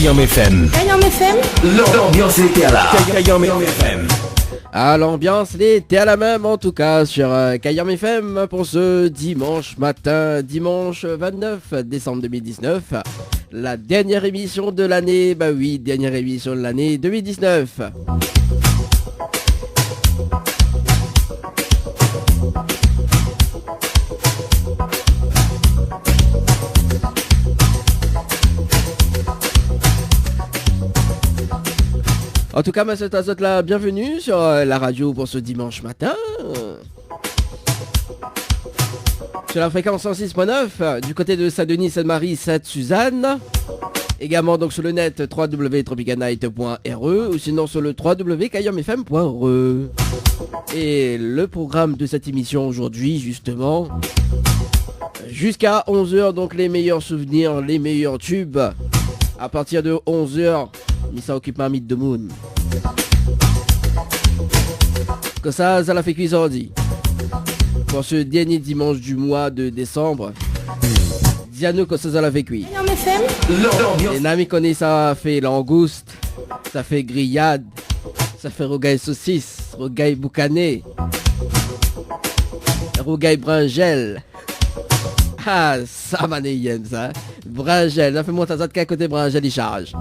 Kayam FM. Kayam FM. L'ambiance était à la Kayam FM. Ah, l'ambiance était à la même en tout cas sur Kayam FM pour ce dimanche matin, dimanche 29 décembre 2019. La dernière émission de l'année, bah oui, dernière émission de l'année 2019. En tout cas, c'est à la bienvenue sur la radio pour ce dimanche matin. Sur la fréquence 106.9, du côté de Saint-Denis, Sainte-Marie, Sainte-Suzanne. Également donc sur le net www.tropicanight.re ou sinon sur le www.kayamfm.re. Et le programme de cette émission aujourd'hui, justement, jusqu'à 11h, donc les meilleurs souvenirs, les meilleurs tubes. À partir de 11h, ça occupe un mythe de moon. Que ça l'a fait cuisiner dit. Pour ce dernier dimanche du mois de décembre, dis-nous que ça l'a fait cuire. Les amis connaissent ça fait langouste, ça fait grillade, ça fait rogaille saucisse, rogaille boucané, rogaille bringel. Ah, ça m'a n'ayem ça. Bringel, ça fait monter ça de quel côté bringel il charge.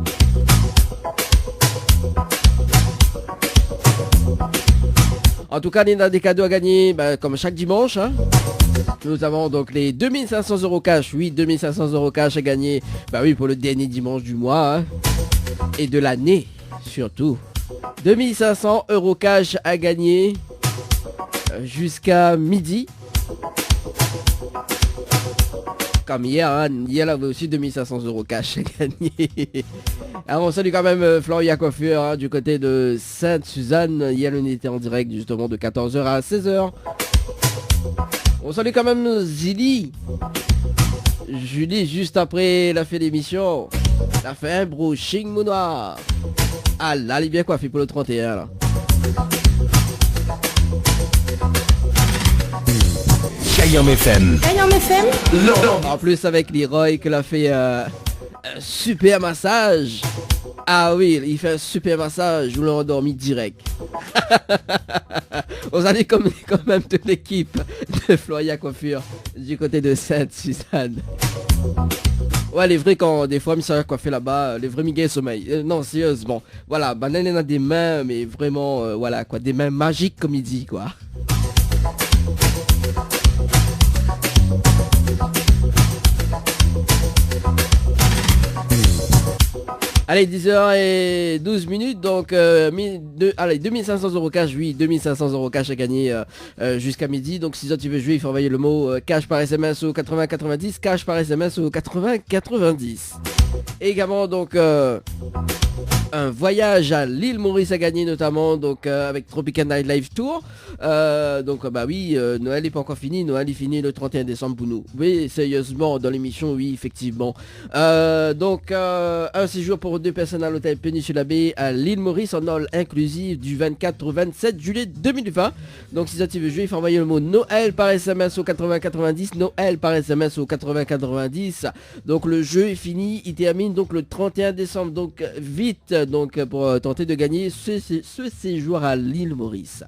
En tout cas, il y a des cadeaux à gagner, comme chaque dimanche. Hein. Nous avons donc les 2500 € cash. Oui, 2500 € cash à gagner. Bah oui, pour le dernier dimanche du mois. Hein. Et de l'année, surtout. 2500 € cash à gagner jusqu'à midi. Comme hier, hein. Hier, là, aussi 2500 € cash à gagner. Alors, on salue quand même Floria Coiffure hein, du côté de Sainte-Suzanne. Hier, on était en direct justement de 14h à 16h. On salue quand même Zili. Julie, juste après la fin de l'émission. La fait un brushing mounoir. Ah là, elle est bien coiffée pour le 31 là. Kayam FM. Kayam FM. En plus avec Leroy que l'a fait un super massage. Ah oui, il fait un super massage, je l'ai endormi direct. On salue quand même de l'équipe de Floria Coiffure du côté de Sainte-Suzanne. Ouais, les vrais quand des fois, Miss coiffé là-bas, les vrais miguets sommeil. Non, sérieusement. Voilà, Banane a des mains, mais vraiment, voilà quoi, des mains magiques comme il dit quoi. Allez, 10h12, donc allez, 2500 € cash, oui, 2500 € cash à gagner jusqu'à midi. Donc si tu veux jouer, il faut envoyer le mot cash par SMS au 8090, cash par SMS au 8090. Et également donc un voyage à l'île Maurice à gagner notamment donc avec Tropical Night Live Tour. Donc bah oui, Noël n'est pas encore fini, Noël est fini le 31 décembre pour nous. Oui, sérieusement, dans l'émission, oui, effectivement. Donc un séjour pour 2 personnes à l'hôtel Péninsula Baie à l'île Maurice en all inclusive du 24 au 27 juillet 2020. Donc si ça tu veux jouer, il faut envoyer le mot Noël par SMS au 8090, Noël par SMS au 8090. Donc le jeu est fini, il termine donc le 31 décembre, donc vite donc pour tenter de gagner ce séjour à l'île Maurice.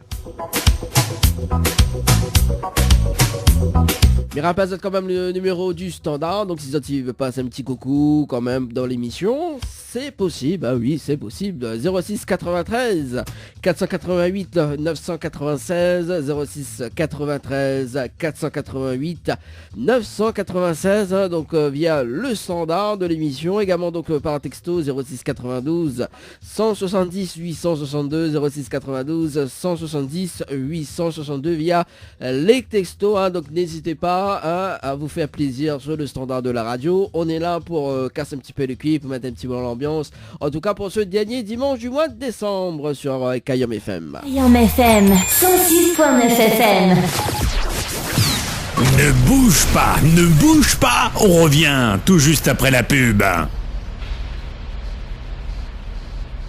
Mais rappelle quand même le numéro du standard, donc si tu veux passer un petit coucou quand même dans l'émission, c'est possible, ah oui c'est possible, 06 93 488 996, 06 93 488 996, donc via le standard de l'émission, également donc par texto 06 92 170 862, 06 92 170 862 via les textos, hein, donc n'hésitez pas à vous faire plaisir sur le standard de la radio. On est là pour casser un petit peu le clip, mettre un petit peu dans l'ambiance. En tout cas pour ce dernier dimanche du mois de décembre sur Kayam FM. Kayam FM, 106.9 FM. Ne bouge pas, on revient tout juste après la pub.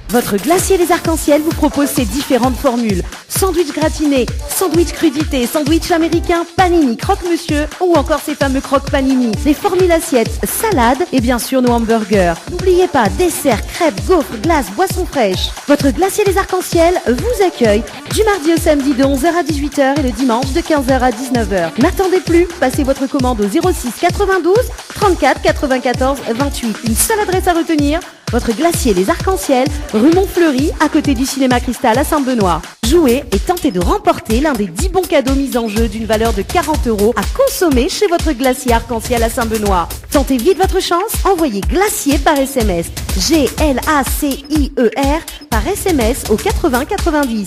Votre glacier Les Arcs-en-Ciel vous propose ses différentes formules. Sandwich gratiné, sandwich crudité, sandwich américain, panini, croque-monsieur ou encore ces fameux croque-panini. Les formules assiettes, salades et bien sûr nos hamburgers. N'oubliez pas, dessert, crêpes, gaufres, glaces, boissons fraîches. Votre glacier Les Arcs-en-Ciel vous accueille du mardi au samedi de 11h à 18h et le dimanche de 15h à 19h. N'attendez plus, passez votre commande au 06 92 34 94 28. Une seule adresse à retenir, votre glacier Les Arcs-en-Ciel, rue Montfleury, à côté du cinéma Cristal à Saint-Benoît. Jouez et tentez de remporter l'un des 10 bons cadeaux mis en jeu d'une valeur de 40 € à consommer chez votre glacier Arc-en-Ciel à Saint-Benoît. Tentez vite votre chance, envoyez glacier par SMS. GLACIER par SMS au 80 90.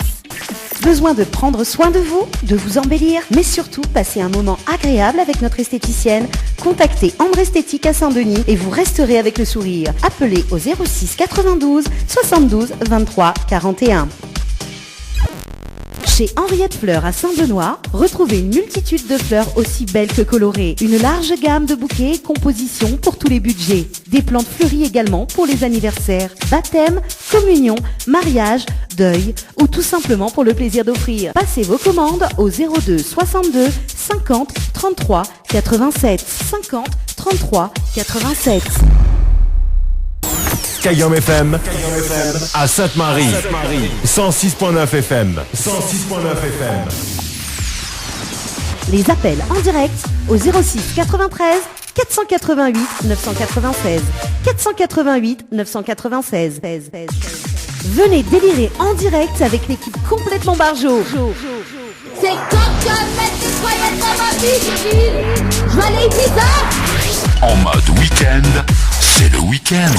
Besoin de prendre soin de vous, de vous embellir, mais surtout passer un moment agréable avec notre esthéticienne? Contactez Ambre Esthétique à Saint-Denis et vous resterez avec le sourire. Appelez au 06 92 72 23 41. Chez Henriette Fleurs à Saint-Benoît, retrouvez une multitude de fleurs aussi belles que colorées. Une large gamme de bouquets et compositions pour tous les budgets. Des plantes fleuries également pour les anniversaires, baptêmes, communions, mariages, deuil ou tout simplement pour le plaisir d'offrir. Passez vos commandes au 02 62 50 33 87 50 33 87. Kayam FM à Sainte-Marie 106.9 FM 106.9 FM. Les appels en direct au 06 93 488 996 488 996. Venez délirer en direct avec l'équipe complètement barjo. C'est quand tu vas mettre des toilettes dans ma vie, je vais aller ça. En mode week-end, c'est le week-end.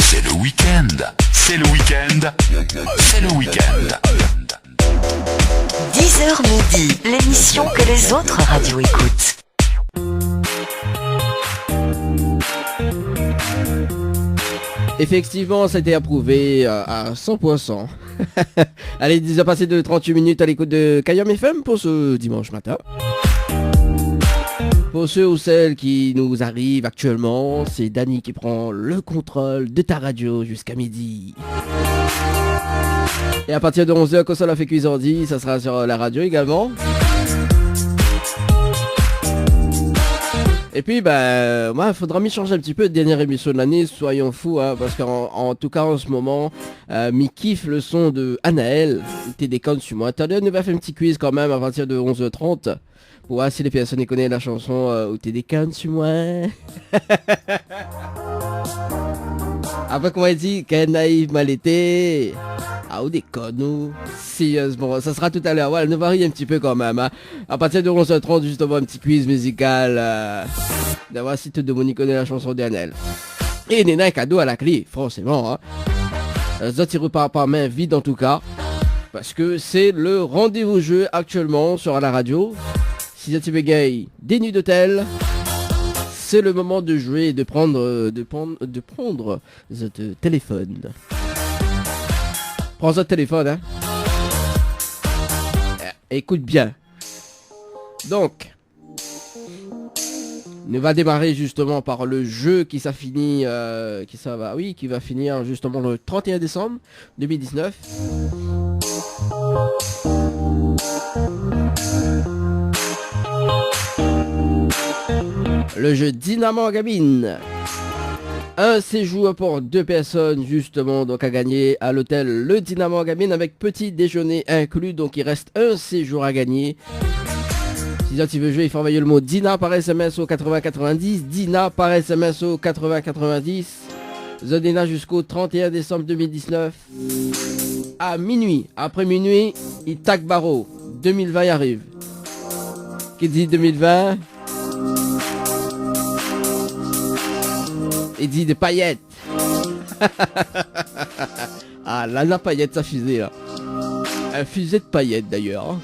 C'est le week-end. C'est le week-end. C'est le week-end. 10h midi, l'émission que les autres radios écoutent. Effectivement, ça a été approuvé à 100%. Allez, 10h passées de 38 minutes à l'écoute de Kayam FM pour ce dimanche matin. Pour ceux ou celles qui nous arrivent actuellement, c'est Dani qui prend le contrôle de ta radio jusqu'à midi. Et à partir de 11h, quand ça l'a fait cuisardi, ça sera sur la radio également. Et puis, moi, faudra m'y changer un petit peu de dernière émission de l'année, soyons fous, hein, parce qu'en tout cas, en ce moment, m'y kiffe le son de Anaël, t'es des connes sur moi. Attendez, on va faire un petit quiz quand même à partir de 11h30, pour voir si les personnes y connaissent la chanson où t'es des connes sur moi. Après qu'on m'a dit, quel naïf mal été. Ah, ou des connes, nous. Sérieusement, ça sera tout à l'heure. Voilà, nous varie un petit peu quand même. Hein. À partir de 11h30, justement, un petit quiz musical. D'avoir si tout le monde connaît la chanson d'Anel. Et Nena, un cadeau à la clé, forcément. Hein. Ça tire repart par main vide en tout cas. Parce que c'est le rendez-vous jeu actuellement sur la radio. Si tu veux gagner des nuits d'hôtel, c'est le moment de jouer et de prendre votre téléphone. Prends votre téléphone, hein. Écoute bien. Donc, on va démarrer justement par le jeu qui va finir justement le 31 décembre 2019. Le jeu Dynamo Gamine. Un séjour pour 2 personnes justement donc à gagner à l'hôtel Le Dynamo Gamine avec petit déjeuner inclus, donc il reste un séjour à gagner. Si tu veux jouer, il faut envoyer le mot Dina par SMS au 8090, Dina par SMS au 8090. Zodina jusqu'au 31 décembre 2019 à minuit. Après minuit, il tac barreau. 2020 y arrive. Qui dit 2020? Il dit des paillettes. Ah, là, la paillette, ça fusée, là. Un fuset de paillettes, d'ailleurs.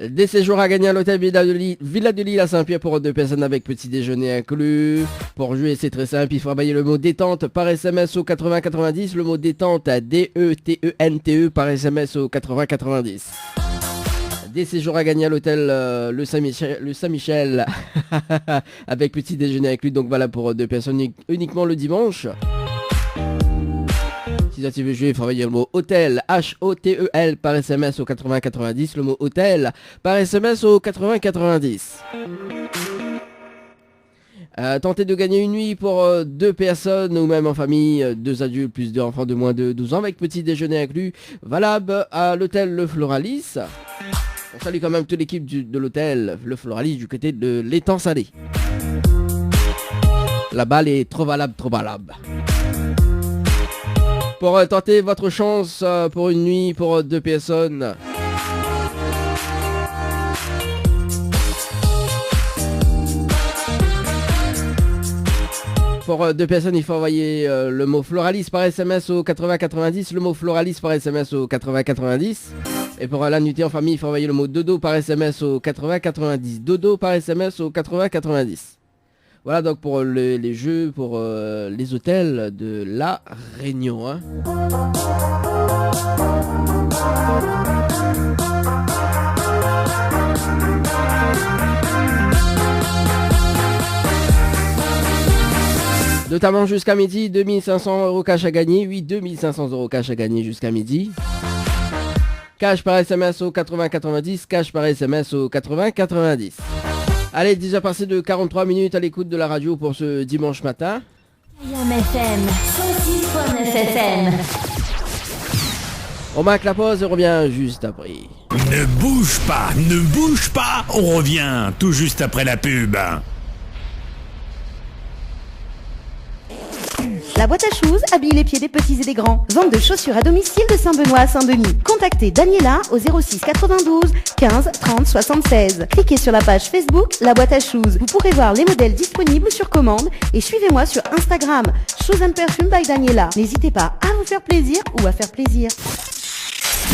Des séjours à gagner à l'hôtel Villa de Lille à Saint-Pierre pour 2 personnes avec petit déjeuner inclus. Pour jouer, c'est très simple, il faut envoyer le mot détente par SMS au 8090, le mot détente à DETENTE par SMS au 8090. Des séjours à gagner à l'hôtel le Saint-Michel avec petit déjeuner inclus, donc voilà pour 2 personnes uniquement le dimanche. Si tu veux jouer, il faut envoyer le mot hôtel, HOTEL par SMS au 8090, le mot hôtel par SMS au 8090. Tentez de gagner une nuit pour 2 personnes ou même en famille, 2 adultes plus 2 enfants de moins de 12 ans avec petit déjeuner inclus, valable à l'hôtel Le Floralis. On salue quand même toute l'équipe de l'hôtel Le Floralis du côté de l'étang salé. La balle est trop valable, trop valable. Pour tenter votre chance pour une nuit pour 2 personnes. Pour 2 personnes, il faut envoyer le mot Floralis par SMS au 8090, le mot Floralis par SMS au 8090. Et pour la nuitée en famille, il faut envoyer le mot dodo par SMS au 8090. Dodo par SMS au 8090. Voilà donc pour les jeux, pour les hôtels de La Réunion. Hein. Notamment jusqu'à midi, 2500 € cash à gagner. Oui, 2500 € cash à gagner jusqu'à midi. Cash par SMS au 8090, cash par SMS au 8090. Allez, 10h passées de 43 minutes à l'écoute de la radio pour ce dimanche matin. FM, 106.9 FM. On marque la pause et on revient juste après. Ne bouge pas, on revient tout juste après la pub. La boîte à shoes habille les pieds des petits et des grands. Vente de chaussures à domicile de Saint-Benoît à Saint-Denis. Contactez Daniela au 06 92 15 30 76. Cliquez sur la page Facebook La boîte à shoes. Vous pourrez voir les modèles disponibles sur commande et suivez-moi sur Instagram Shoes and Perfume by Daniela. N'hésitez pas à vous faire plaisir ou à faire plaisir.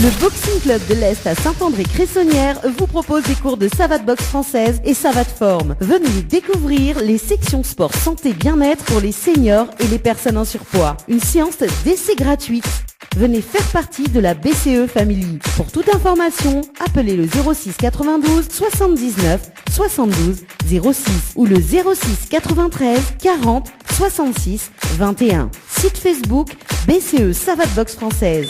Le Boxing Club de l'Est à Saint-André-Cressonnière vous propose des cours de savate boxe française et savate forme. Venez découvrir les sections sport santé bien-être pour les seniors et les personnes en surpoids. Une séance d'essai gratuite. Venez faire partie de la BCE Family. Pour toute information, appelez le 06 92 79 72 06 ou le 06 93 40 66 21. Site Facebook BCE Savate Boxe Française.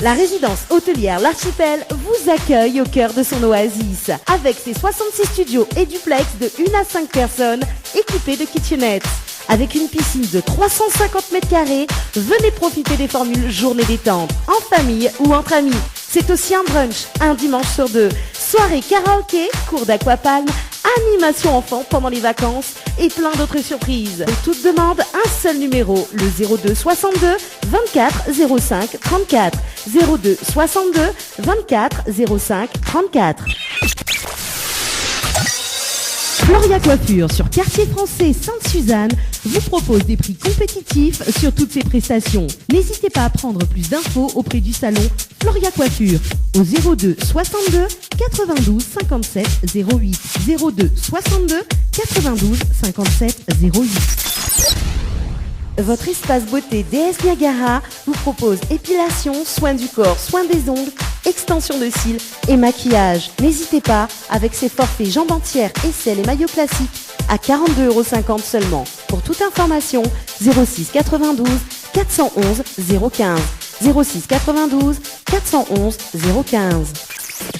La résidence hôtelière L'Archipel vous accueille au cœur de son oasis. Avec ses 66 studios et duplex de 1 à 5 personnes équipés de kitchenettes. Avec une piscine de 350 m², venez profiter des formules journée détente, en famille ou entre amis. C'est aussi un brunch, un dimanche sur 2. Soirée karaoké, cours d'aquapalme, animation enfant pendant les vacances et plein d'autres surprises. Pour toute demande, un seul numéro, le 02 62 24 05 34. 02 62 24 05 34. Floria Coiffure sur Quartier Français Sainte-Suzanne vous propose des prix compétitifs sur toutes ses prestations. N'hésitez pas à prendre plus d'infos auprès du salon Floria Coiffure au 02 62 92 57 08. 02 62 92 57 08. Votre espace beauté DS Niagara vous propose épilation, soins du corps, soins des ongles, extension de cils et maquillage. N'hésitez pas, avec ses forfaits jambes entières, aisselles et maillots classiques à 42,50 € seulement. Pour toute information, 06 92 411 015. 06 92 411 015.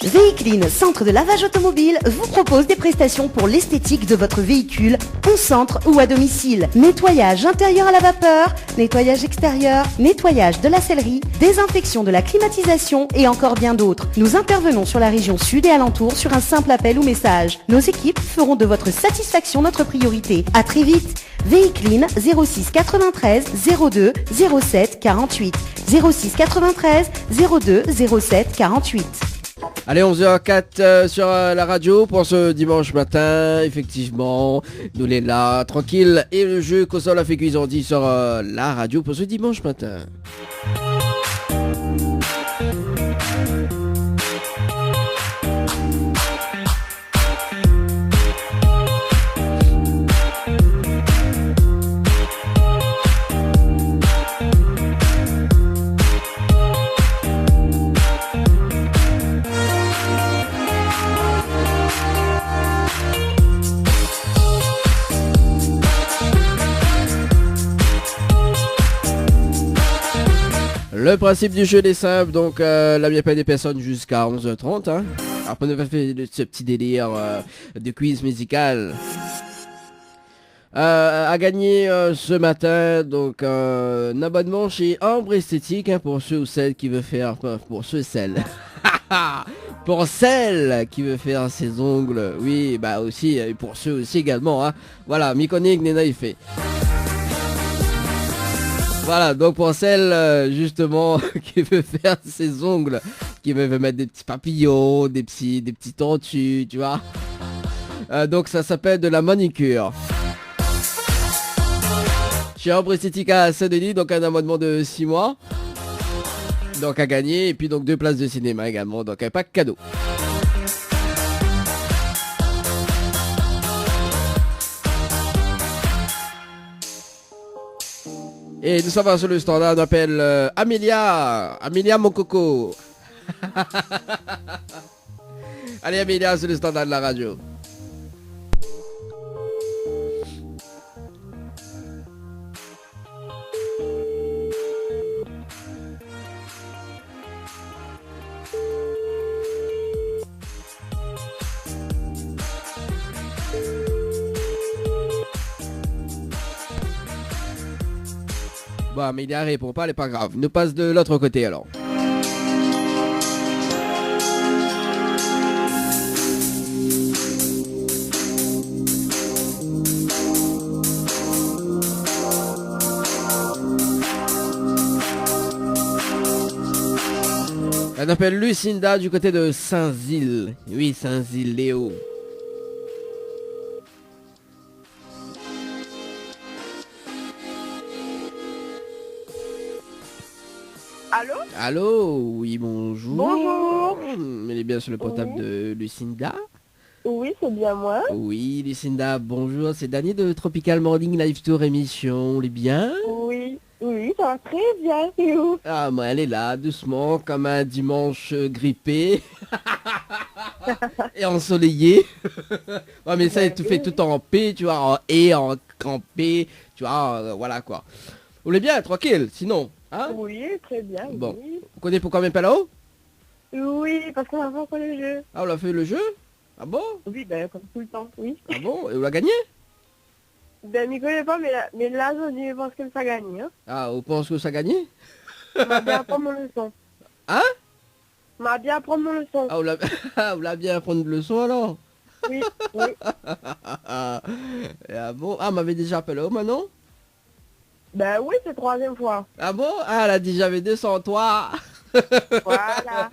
Véhicline, centre de lavage automobile, vous propose des prestations pour l'esthétique de votre véhicule, en centre ou à domicile. Nettoyage intérieur à la vapeur, nettoyage extérieur, nettoyage de la sellerie, désinfection de la climatisation et encore bien d'autres. Nous intervenons sur la région sud et alentour sur un simple appel ou message. Nos équipes feront de votre satisfaction notre priorité. À très vite. Véhicline 06 93 02 07 48. 06 93 02 07 48. Allez, 11h04 sur la radio pour ce dimanche matin. Effectivement, nous les là, tranquille. Et le jeu console a fait cuisant dit sur la radio pour ce dimanche matin. Le principe du jeu est simple, donc la mienne paye des personnes jusqu'à 11h30. Hein. Après, on va faire ce petit délire de quiz musical. À gagner ce matin, donc un abonnement chez Ambre Esthétique, hein, pour ceux ou celles qui veulent faire, pour ceux et celles. Pour celle qui veut faire ses ongles, oui, bah aussi, pour ceux aussi également, hein. Voilà, Mikonik Nena il fait. Voilà, donc pour celle justement qui veut faire ses ongles, qui veut mettre des petits papillons, des petits tortues, tu vois. Donc ça s'appelle de la manicure. Chez Ambre Esthétique à Saint-Denis, donc un abonnement de 6 mois. Donc à gagner, et puis donc 2 places de cinéma également, donc un pack cadeau. Et nous sommes sur le standard, on appelle Amélia mon coco. Allez Amélia sur le standard de la radio. Bon, Amélia répond pas, elle est pas grave. Nous passe de l'autre côté alors. Elle appelle Lucinda du côté de Saint-Zile. Oui, Saint-Zile, Léo. Allô? Allô, oui, bonjour. Bonjour. Elle est bien sur le portable Oui. de Lucinda. Oui, c'est bien moi. Oui, Lucinda, bonjour. C'est Dany de Tropical Morning Live Tour émission. On est bien? Oui, ça va très bien, c'est où? Ah, moi, elle est là, doucement, comme un dimanche grippé. Et ensoleillé. Ouais, mais ça, tu fais tout en P, tu vois, en P, tu vois, voilà quoi. On est bien, tranquille, sinon. Hein? Oui, très bien. Bon. Oui, Vous connaissez pourquoi même pas là-haut? oui, parce qu'on a fait encore le jeu. Ah, on a fait le jeu? Ah bon? Oui, ben, comme tout le temps, oui. Ah bon? Et on l'a gagné? Ben, m'y connais pas, mais là, je pense que ça gagne, hein. Ah, on pense que ça a gagné? M'a bien apprendre mon leçon. Hein? M'a bien apprendre mon leçon. Ah, on l'a bien prendre le leçon alors? Oui, oui. Ah bon? Ah, m'avait déjà appelé au maintenant? Ben oui, c'est 3e fois. Ah bon? Ah, elle a dit j'avais 200 toi. Voilà.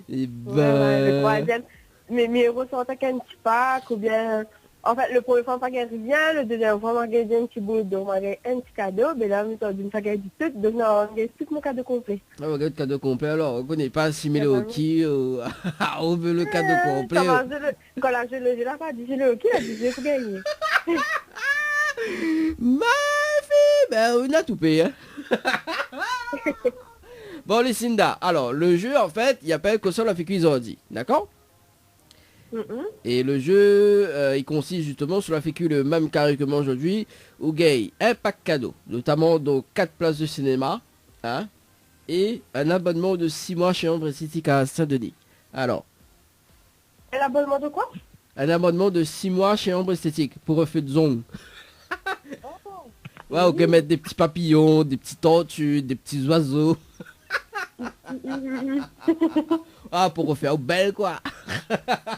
Et Ouais, le ben... 3e. Mais mes euros sont attaqués un petit pack, ou bien... En fait, le premier fois, on gagne rien. Le deuxième fois, on gagne un petit bout, donc on gagne un petit cadeau. Mais là, on gagne du tout. Donc, on gagne tout mon cadeau complet. Ah, on regarde le cadeau complet alors. On connaît pas assimiler au qui. On veut le cadeau complet. Quand là, je le là, pas dit le hockey, là, je faut gagner. Ma fille, ben on a tout payé. Hein. Bon, Lucinda, alors le jeu en fait, il appelle que ça la fait cuisardi, d'accord? Et le jeu, il consiste justement sur la fécu le même carré que moi aujourd'hui, où gay un pack cadeau, notamment donc 4 places de cinéma, hein, et un abonnement de 6 mois chez Ambre Esthétique à Saint-Denis. Alors, Et l'abonnement de quoi? un abonnement de 6 mois chez Ambre Esthétique pour refaire de zone. Ouais, on peut mettre des petits papillons, des petits tortues, des petits oiseaux. Ah, pour refaire belle quoi.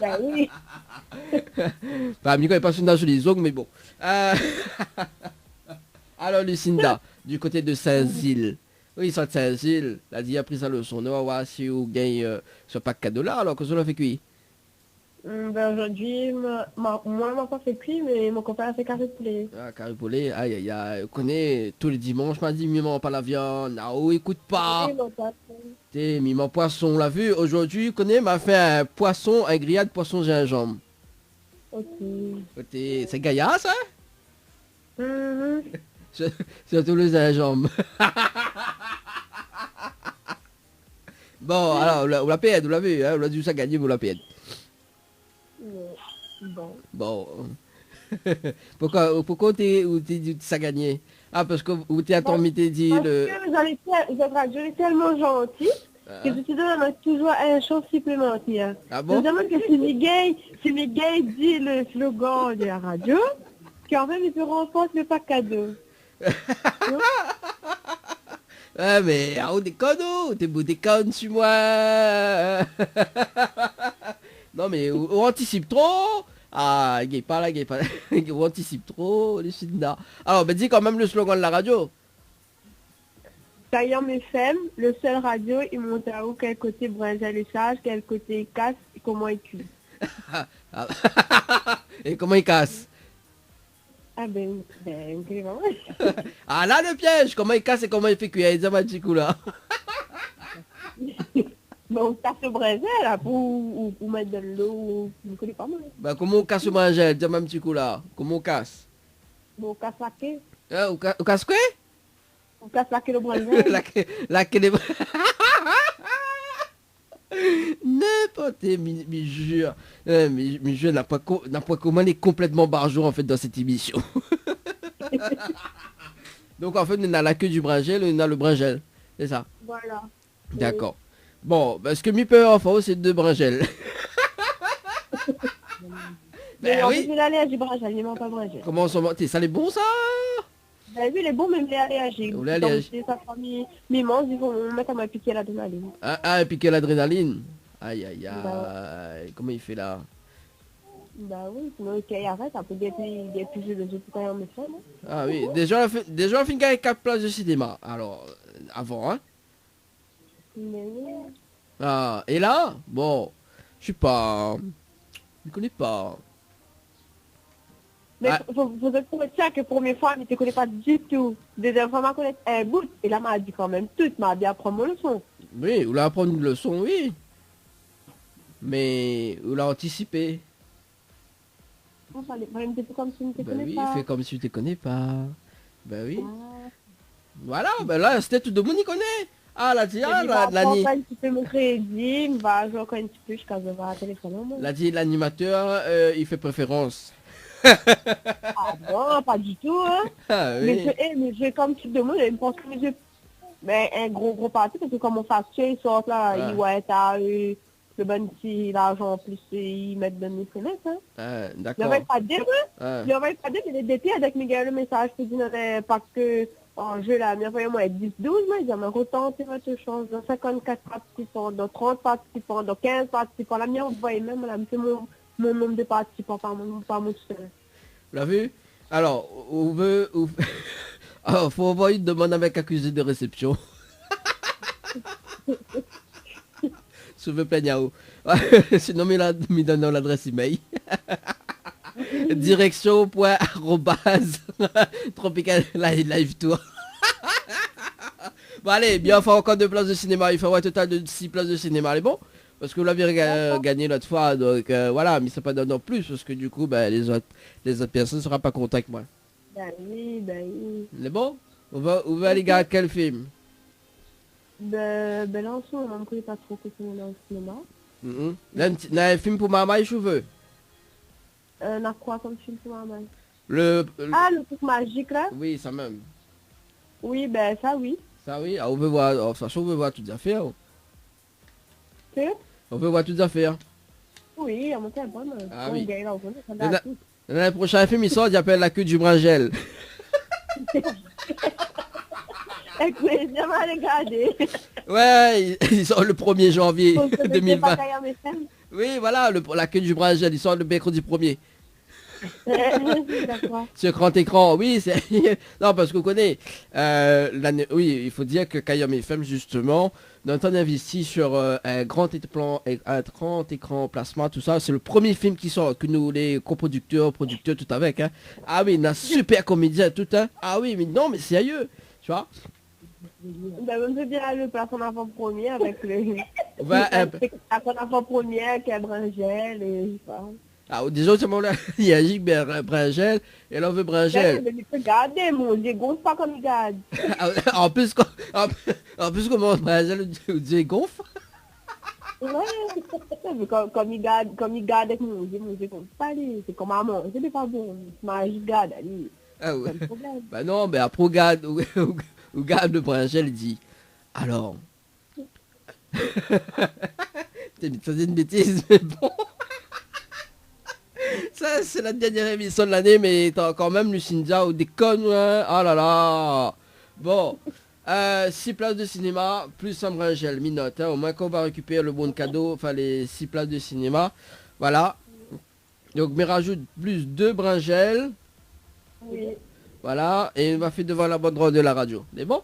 Ben oui. Bah, Miko est pas sur les ongles, mais bon. Alors, Lucinda, du côté de Saint-Zile. Oui, ils sont de Saint-Zile. La dit a pris sa leçon. On va voir si vous gagnez ce pack cadeau là, alors que ça l'a fait cuire. Ben aujourd'hui, moi, je m'en pas fait cuire, mais mon copain a fait carré de poulet. Ah, carré poulet, aïe aïe aïe. On connaît tous les dimanches, m'a dit, miment pas la viande. Ah, oh, écoute pas. Oui, mon poisson. T'es miment poisson, on l'a vu. Aujourd'hui, connais, m'a fait un poisson, un grillade poisson gingembre. Ok. C'est gaillard ça? Mhm. Surtout le gingembre. Bon, alors, on l'a payé, on l'a vu, hein, on a dû ça gagner, on l'a payé. Bon. Bon. Pourquoi t'es dit ça gagné? Ah, parce que vous t'y attendez dit Parce le... que votre radio est tellement gentil que je te donne toujours un chance supplémentaire. Ah bon? Je demande que si Miguel dit le slogan de la radio, qu'en fait, il te remporte le pack cadeau. Ouais, mais oh, des cadeaux, t'es beau des connes sur moi. Non, mais on anticipe trop. Ah, gay pas là, on anticipe trop, les sidna. Alors, ben dis quand même le slogan de la radio. Kayam FM, le seul radio, il monte à où, quel côté brinjal et sage, quel côté il casse et comment il cuit. Ah. Et comment il casse? Ah ben, vraiment. Ah là le piège, comment il casse et comment il fait cuire, ils ont un petit coup là. Bon, on casse le brinjal là pour mettre de l'eau, je ne connais pas moi. Bah comment on casse le brangel, dis-moi un petit coup là. Comment on casse? Bon, on casse la quai. On casse quoi? On casse la quai le brinjal. La quai N'importe, mais jure, mais je n'a pas commandé complètement barjour en fait dans cette émission. Donc en fait on a la queue du bringel, on a le bringel, c'est ça. Voilà. D'accord. Bon, parce que mi peut enfin c'est deux bringels. Mais Ben en fait, oui. j'ai l'allergie brinjal, il ne mange pas brinjal. Comment on s'en va? Ça les bon ça? Ben oui, il est bon, même les allergiques. Ou les allergiques. Donc, c'est sa famille, mais mange, ils vont mettre à ma piquer l'adrénaline. Ah, et puis quelle adrénaline. Aïe aïe aïe. Bah Comment il fait là? Bah oui, sinon, ok, arrête, après, des plus de autres quand on me fait, non? Ah oui, déjà on finit avec 4 places de cinéma. Alors, avant, hein? Mais oui. Ah, et là, bon, je sais pas. Je connais pas. Mais Ah. vous êtes pour ça que première fois, je ne te connais pas du tout. Deuxième fois, je connais un bout. Et là, m'a dit quand même tout, m'a bien apprendre mon leçon. Oui, ou l'a apprendre une leçon, oui. Mais, ou l'a anticipé. Il fallait me dire comme si je ne te Ben connais oui, pas. fais comme si tu te connais pas. Ben oui. Ah. Voilà, ben là, c'était tout le monde y connaît. Ah, la tia, Je dis, bah, la, prends un petit peu mon crédit, va jouer encore un petit peu jusqu'à ce que je vais à téléphone. l'animateur, il fait préférence. Ah bon, pas du tout, hein. Ah Mais oui. je comme type de monde, je pense que je... Mais un gros parti, parce que comme on facture, ils sortent là, Ah. ils vont être à le bon petit l'argent en plus, ils mettent dans les fenêtres, hein. Ah, Je d'accord. vais pas dire, Ah. je vais pas dire, mais les détails avec Miguel, le message, je te dis, parce que en jeu, là, mais moi, 10-12, mais ils ont autant, tu vas te changer, dans 54 participants, dans 30 participants, dans 15 participants, la mienne, on voit même, là, c'est mon nombre de participants par mon seul. Vous l'avez vu? Alors, on veut... Alors, faut envoyer une demande avec accusé de réception. Je veux plaignard. Sinon, il donne l'adresse email. Direction.arrobase tropical live tour. Bon allez, bien enfin encore 2 places de cinéma. Il faut avoir un total de 6 places de cinéma. Allez bon? Parce que vous l'avez gagné l'autre fois. Donc voilà, mais ça pas donne en plus. Parce que du coup, ben, les autres personnes ne seront pas contentes avec moi. Ben oui. C'est bon? On va aller regarder quel film? Ben là, en ce moment, on ne connaît pas trop que c'est dans le cinéma. Là, un film pour maman et cheveux. On a quoi comme film pour maman? Ah, le truc magique, là? oui, ça même. Oui, ben ça, oui. Ça oui, ah, on veut voir, de toute façon on veut voir toutes les affaires. Que? On veut voir toutes les affaires. Oui, on monte un bon. Ah oui. Là, on connaît, ça Et date là- tout. Le prochain film il sort, il appelle La queue du bringel. Écoutez, j'ai mal regardé. Ouais, il sort le 1er janvier Faut que je 2020. mette pas Kayam FM. Oui, voilà, La queue du bringel, il sort le mercredi 1er. D'accord. Sur grand écran, oui, c'est... non, parce qu'on connaît... oui, il faut dire que Kayam FM, justement, notre on investi sur un grand écran plasma, tout ça. C'est le premier film qui sort, que nous, les coproducteurs, producteurs, tout avec. Hein. Ah oui, il y a un super comédien, tout. Hein. Ah oui, mais non, mais sérieux, tu vois. Ben, on peut bien le place en avant-première avec le... Ouais, en avant-première qui est Bringel et... je sais pas. ah, déjà, c'est mon là, il y a Gilles Bringel, et là, on veut Bringel. Mais regardez, mon Dieu, gonfle pas comme il garde. En plus, comment Bringel dit gonfle. Ouais, mais comme il garde avec mon Dieu, gonfle pas, lui. C'est comme maman, c'est pas bon. Mais je garde, lui. Ah ouais. C'est le problème. Bah non, mais après, regarde, regarde le Brangel, il dit, alors, ça c'est une bêtise, mais bon. Ça, c'est la dernière émission de l'année, mais t'as quand même Lucinda ou des connes, hein. Ah là là. Bon, 6 places de cinéma, plus un Brangel, minote, hein. Au moins qu'on va récupérer le bon cadeau, enfin les 6 places de cinéma. Voilà. Donc, me rajoute plus 2 Brangel. Oui. Voilà, et on va faire devant la banderole de la radio. C'est bon?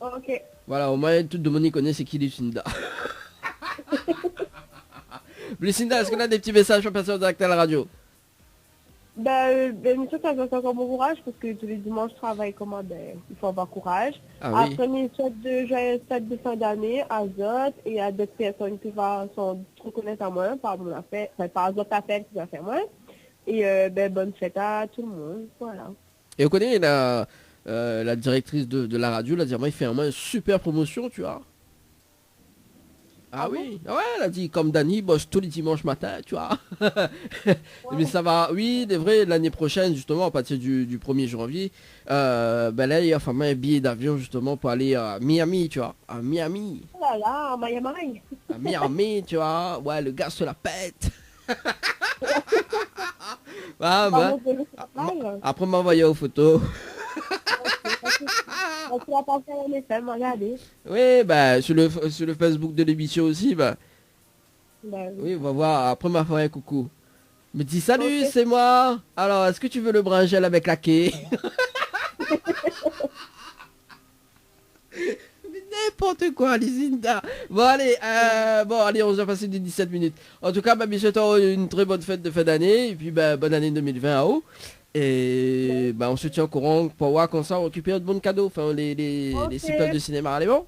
Ok. Voilà, au moins tout le monde y connaît c'est qui Lucinda. Lucinda, est-ce qu'on a des petits messages pour passer en direct à la radio? L'émission, ça fait encore bon courage parce que tous les dimanches, je travaille comment, il faut avoir courage. Ah oui. Après, une souhaite de joyeuses fêtes de fin d'année à Zot et à d'autres personnes qui sont trop connaître à moi, par mon affaire, enfin, par Zot appel qui va faire moi. Et bonne fête à tout le monde, voilà. Et on connaît la directrice de la radio, là, il fait vraiment une super promotion, tu vois. Ah oui, ah ouais, elle a dit comme Dani bosse tous les dimanches matin, tu vois. Mais ça va, oui, de vrai, l'année prochaine, justement, à partir du 1er janvier, là, il y a vraiment un billet d'avion, justement, pour aller à Miami, tu vois. À Miami. Oh là là, Miami. À Miami, tu vois. Ouais, le gars se la pète. Ah, bah, après m'envoyer aux photos. Tu vas passer à la FM, regardez. Oui, bah, sur le Facebook de l'émission aussi, bah. Oui. Oui, on va voir. Après m'a fait un coucou. Me dit salut, Ok. c'est moi. Alors, est-ce que tu veux le Brangel avec la quai? N'importe quoi, Lucinda. Bon, allez, on va passer des 17 minutes. En tout cas, bah, je souhaite une très bonne fête de fin d'année. Et puis, bah, bonne année 2020 à haut. Et bah, on se tient au courant pour voir qu'on s'en récupère de bons cadeaux. Enfin, les Ok. 6 places de cinéma. Allez, bon?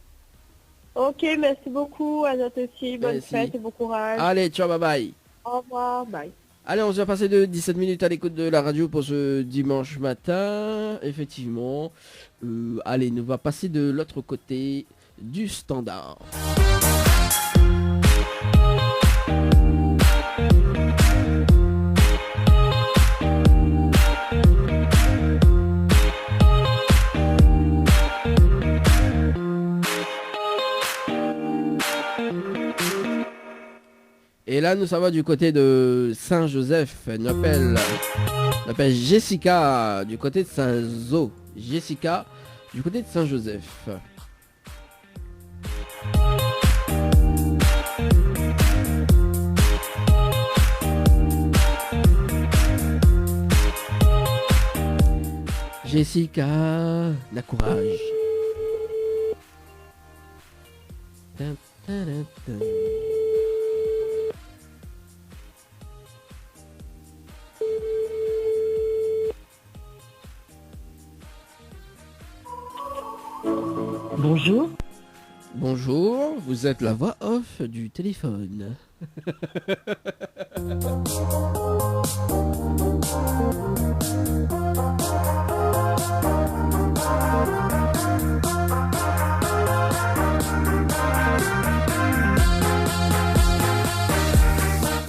Ok, merci beaucoup. À toi aussi. Bonne Merci. fête et bon courage. Allez, ciao, bye bye. Au revoir. Bye. Allez, on va passer de 17 minutes à l'écoute de la radio pour ce dimanche matin. Effectivement. Allez, nous va passer de l'autre côté du standard. Et là, nous sommes du côté de Saint-Joseph. On appelle Jessica du côté de Saint-Zo. Jessica du côté de Saint-Joseph. Jessica, la courage. Tan, tan, tan, tan. Bonjour. Bonjour, vous êtes la voix off du téléphone.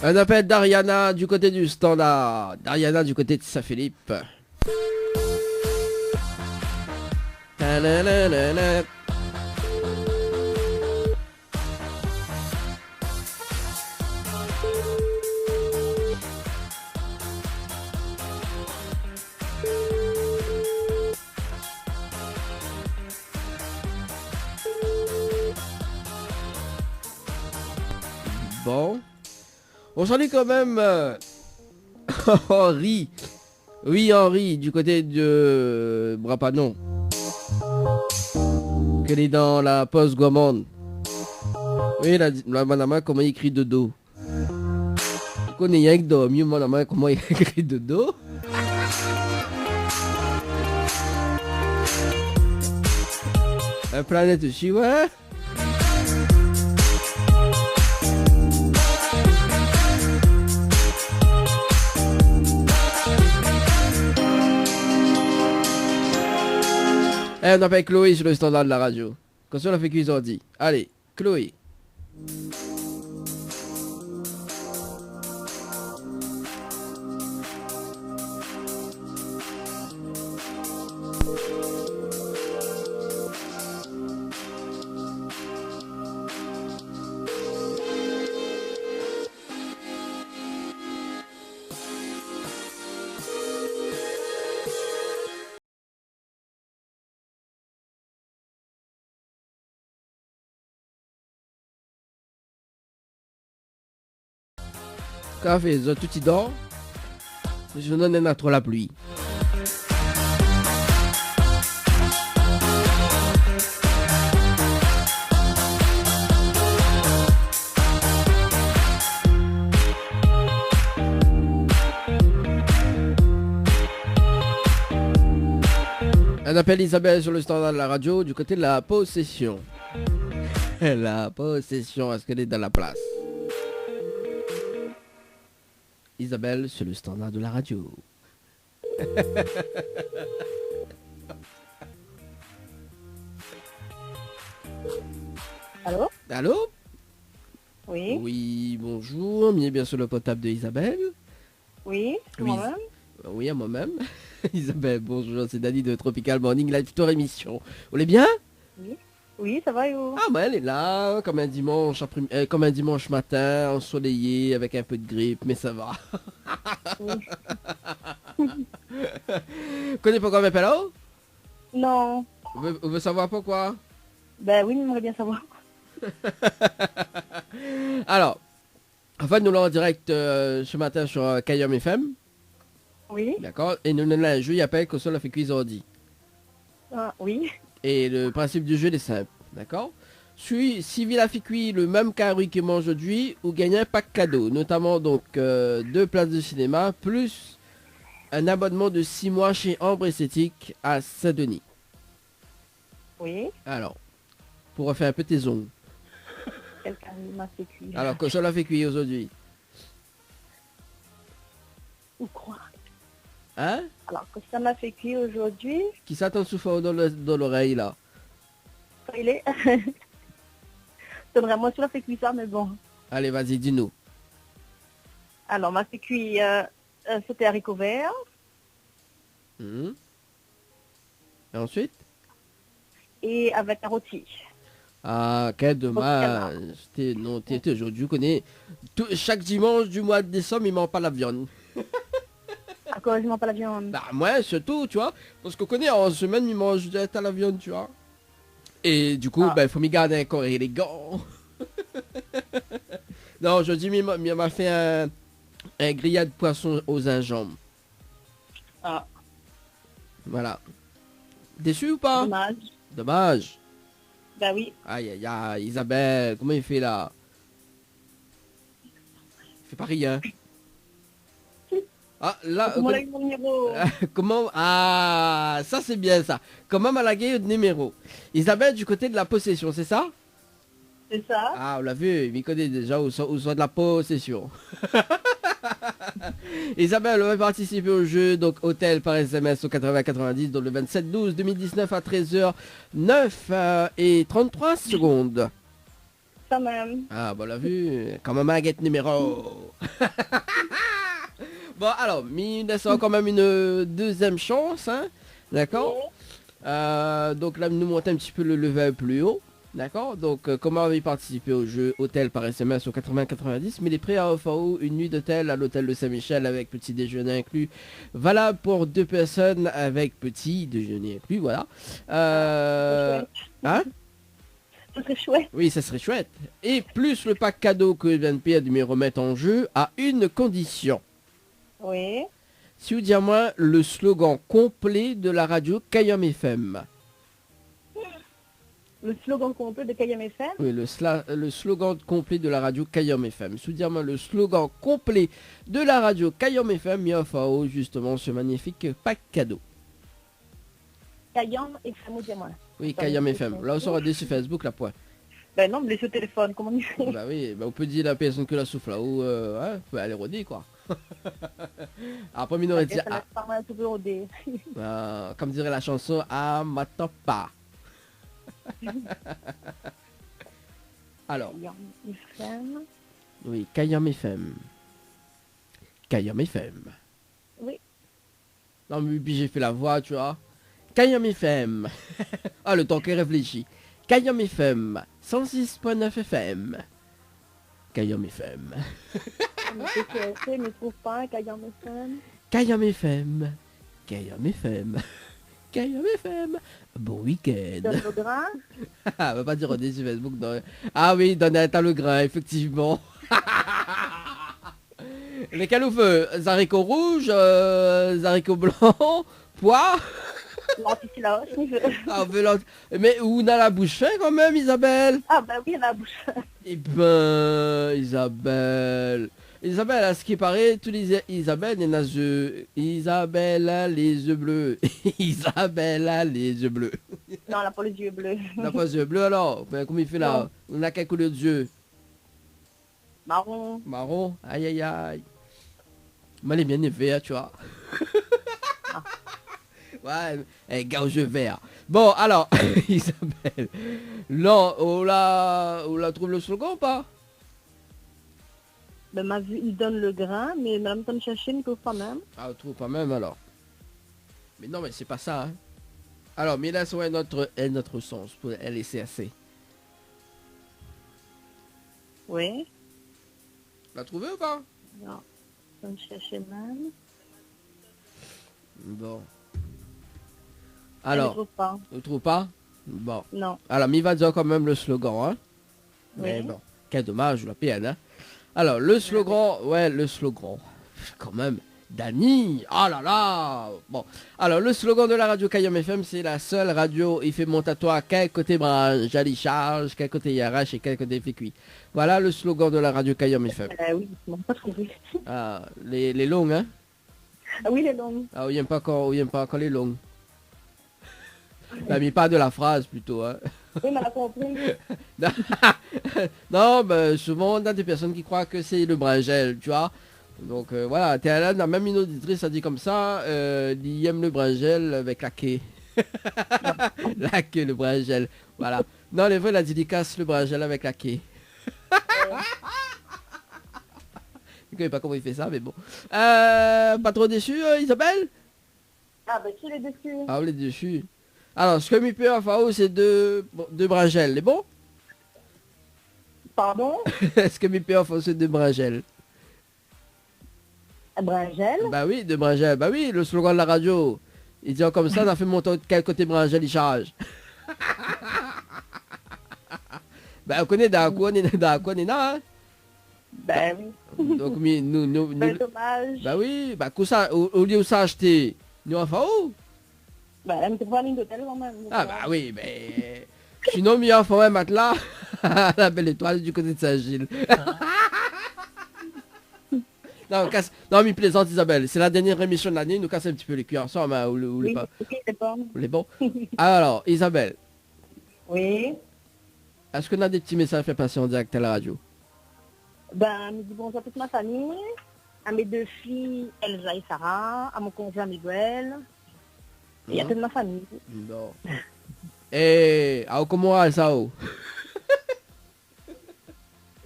Un appel d'Ariana du côté du standard. D'Ariana du côté de Saint-Philippe. Ta-na-na-na-na. Bon. On salue quand même Henri. Oui, Henri, du côté de Brapanon. Qu'elle est dans la poste gourmande. Oui, la madame, comment il écrit dodo. Je connais rien que d'homme, mieux madame, comment il écrit dodo. La planète aussi, ouais. Eh, on appelle Chloé sur le standard de la radio. Comme ça, on a fait qu'ils ont dit. Allez, Chloé. Café, zo tout y dort. Je donne un trop la pluie. On appelle Isabelle sur le standard de la radio du côté de la possession. La possession, est-ce qu'elle est dans la place? Isabelle sur le standard de la radio. Allô? Allô? Oui. Oui, bonjour, bien sur le potable de Isabelle. Oui, Oui. moi-même. Oui, à moi-même. Isabelle, bonjour, c'est Dani de Tropical Morning Live Tour émission. Vous allez bien? Oui, ça va et vous? Ah, elle est là, comme un dimanche, comme un dimanche matin, ensoleillé, avec un peu de grippe, mais ça va. Oui. Connais pas comment m'appelle? Non. Vous veut savoir pourquoi? Ben oui, j'aimerais bien savoir. Alors, en fait, nous l'avons en direct ce matin sur Kayom FM. Oui. D'accord? Et nous avons un jeu, il appelle que cela fait quiz ordi. Ah, oui. Et le principe du jeu est simple. D'accord? Si Villa fait cuire le même carré que moi aujourd'hui, ou gagner un pack cadeau. Notamment donc 2 places de cinéma, plus un abonnement de 6 mois chez Ambre Esthétique à Saint-Denis. Oui. Alors, pour refaire un peu tes ongles. Quelqu'un m'a fait cuire. Alors, que cela fait cuire aujourd'hui. Ou quoi? Hein? Alors, que ça m'a fait cuire aujourd'hui, Qui s'attend souffle dans l'oreille là? il est... C'est vraiment sur la fait cuire ça, mais bon. Allez, vas-y, dis-nous. Alors, m'a fait cuire, c'était haricots verts. Mhm. Et ensuite? Et avec un rôti. Ah, quel dommage. Non, t'es aujourd'hui, tu connais. Chaque dimanche du mois de décembre, il mange pas la viande. À cause je mange pas la viande. Bah, moi, surtout, tu vois. Parce qu'on connaît, en semaine, il mange direct à la viande, tu vois. Et du coup, il faut m'y garder un corps élégant. Non, aujourd'hui, il m'a fait un grillade de poisson aux gingembre. Ah, Voilà. Déçu ou pas? dommage. Dommage. Bah oui. Aïe, aïe, aïe, Isabelle, comment il fait là? Il fait pas rien. Ah, là... Comment l'a eu mon numéro? Comment... Ah, ça c'est bien ça. Comment malaguer le numéro? Isabelle, du côté de la possession, c'est ça? C'est ça. Ah, on l'a vu, il m'y connaît déjà où soit de la possession. Isabelle, on va participer au jeu, donc hôtel par SMS au 80-90, dans le 27-12-2019 à 13h09 et 33 secondes. Ça même. Ah, bon, on l'a vu, comme un maguette numéro. Bon, alors, il laisse quand même une deuxième chance, hein, d'accord? Donc là, nous montons un petit peu le level plus haut. D'accord? Donc, comment avez-vous participé au jeu hôtel par SMS au 80-90? Mais les prix à OFAO, une nuit d'hôtel à l'hôtel de Saint-Michel avec petit déjeuner inclus. Valable pour 2 personnes avec petit déjeuner inclus, voilà. Hein? Ce serait chouette. Oui, ça serait chouette. Et plus le pack cadeau que VNP de me remettre en jeu à une condition. Oui. Si vous dites à moi le slogan complet de la radio Kayom FM. Le slogan complet de Kayom FM. Oui, le slogan complet de la radio Kayom FM. Soudierement le slogan complet de la radio Kayom FM, Miafao, justement, ce magnifique pack cadeau. Kayom FM, ou dis-moi. Oui, Kayom FM. Là, on sera sur Facebook, la pointe. Ben non, mais laissez au téléphone, comment on y fait? Bah oui, bah on peut dire la personne que la souffle là, ou hein, faut aller rôder, quoi. Après, on aurait dit, comme dirait la chanson, ah, m'attends pas. Alors, oui, Kayom FM. Kayom FM. Oui. Non, mais puis j'ai fait la voix, tu vois. Kayom FM. Ah, le temps qu'elle réfléchit. Kayom FM. 106.9 FM. Kayom FM. Mais je trouve pas Kayom FM. Kayom FM. Kayom FM. Kayom FM. Bon week-end. Donne le grain. On va pas dire on est sur Facebook. Non. Ah oui, donner un tas le grain, effectivement. Lesquels vous faites? Haricots rouges, haricots blancs, pois? L'antisilage, oui. Ah, mais où on a la bouche faite quand même, Isabelle? Ah, ben oui, la bouche. Eh ben, Isabelle, à ce qui paraît, tous les Isabelle, il y en a Isabelle a les yeux bleus. Isabelle a les yeux bleus. Non, elle n'a pas les yeux bleus. On n'a pas les yeux bleus alors? Ben, comment il fait là? On a quelle couleur de yeux? Marron. Marron? Aïe aïe aïe. Moi, elle est bien vert, tu vois. Ouais, gars aux yeux verts. Bon, alors, Isabelle. Non, on la trouve le slogan ou pas? Ben, ma vue, il donne le grain, mais Madame Tom chercher ne trouve pas même. Ah, on trouve pas même alors. Mais non, mais c'est pas ça, hein. Alors, mais là, c'est un autre sens pour LCAC. Oui. La trouvé ou pas? Non. Tom chercher même. Bon. Elle ne Alors, trouve pas. on trouve pas? Bon. Non. Alors, mais il va dire quand même le slogan, hein. Oui. Mais bon, quel dommage, la peine, hein. Alors, le slogan, ouais, le slogan. Quand même, Dany, oh là là. Bon, alors, le slogan de la radio Kayom FM, c'est la seule radio, il fait monter à toi, quel côté branche, j'allais charge, quel côté il arrache et quel côté il fait cuit. Voilà le slogan de la radio Kayom FM. Oui, ils ne m'ont pas trouvé. Ah, les longues, hein. Ah oui, les longues. Ah, on n'aime pas quand les longues. Bah, mais pas de la phrase plutôt, hein. Oui, mais elle a compris. Non, ben, souvent on a des personnes qui croient que c'est le bringel, tu vois. Donc voilà, t'es là, même une auditrice a dit comme ça, il aime le bringel avec la quai. La quai, le bringel. Voilà. Non, les vrais, la dédicace, le bringel avec la quai. Je ne sais pas comment il fait ça, mais bon. Pas trop déçu, Isabelle? Ah, ben qui est dessus? Ah, on est déçu. Alors, ce que mi peut avoir, c'est deux bringel, c'est bon? Pardon? Est-ce que mi peut avoir, c'est deux bringel? Bringel? Bah oui, de bringel. Bah oui, le slogan de la radio. Il dit comme ça, on a fait monter quel côté bringel il charge. Bah on connaît d'Aqua, hein? Ben oui. Donc, nous... Ben dommage. Bah oui, bah ça, au lieu où ça acheter, nous on fait où? Ben elle me fait pas une d'hôtel quand même. Ah bah oui, mais... Sinon, mieux en fait un matelas à la belle étoile du côté de Saint-Gilles. Non, mais plaisante Isabelle, c'est la dernière émission de l'année, nous casse un petit peu les culs ensemble, hein, ou oui, les pas. ok, c'est bon. Les bons. Alors, Isabelle, Oui. est-ce qu'on a des petits messages fait passer en direct à la radio? Ben, je dis bonjour à toute ma famille, à mes deux filles, Elsa et Sarah, à mon conjoint Miguel, et à toute ma famille. Non. Eh, comment ça?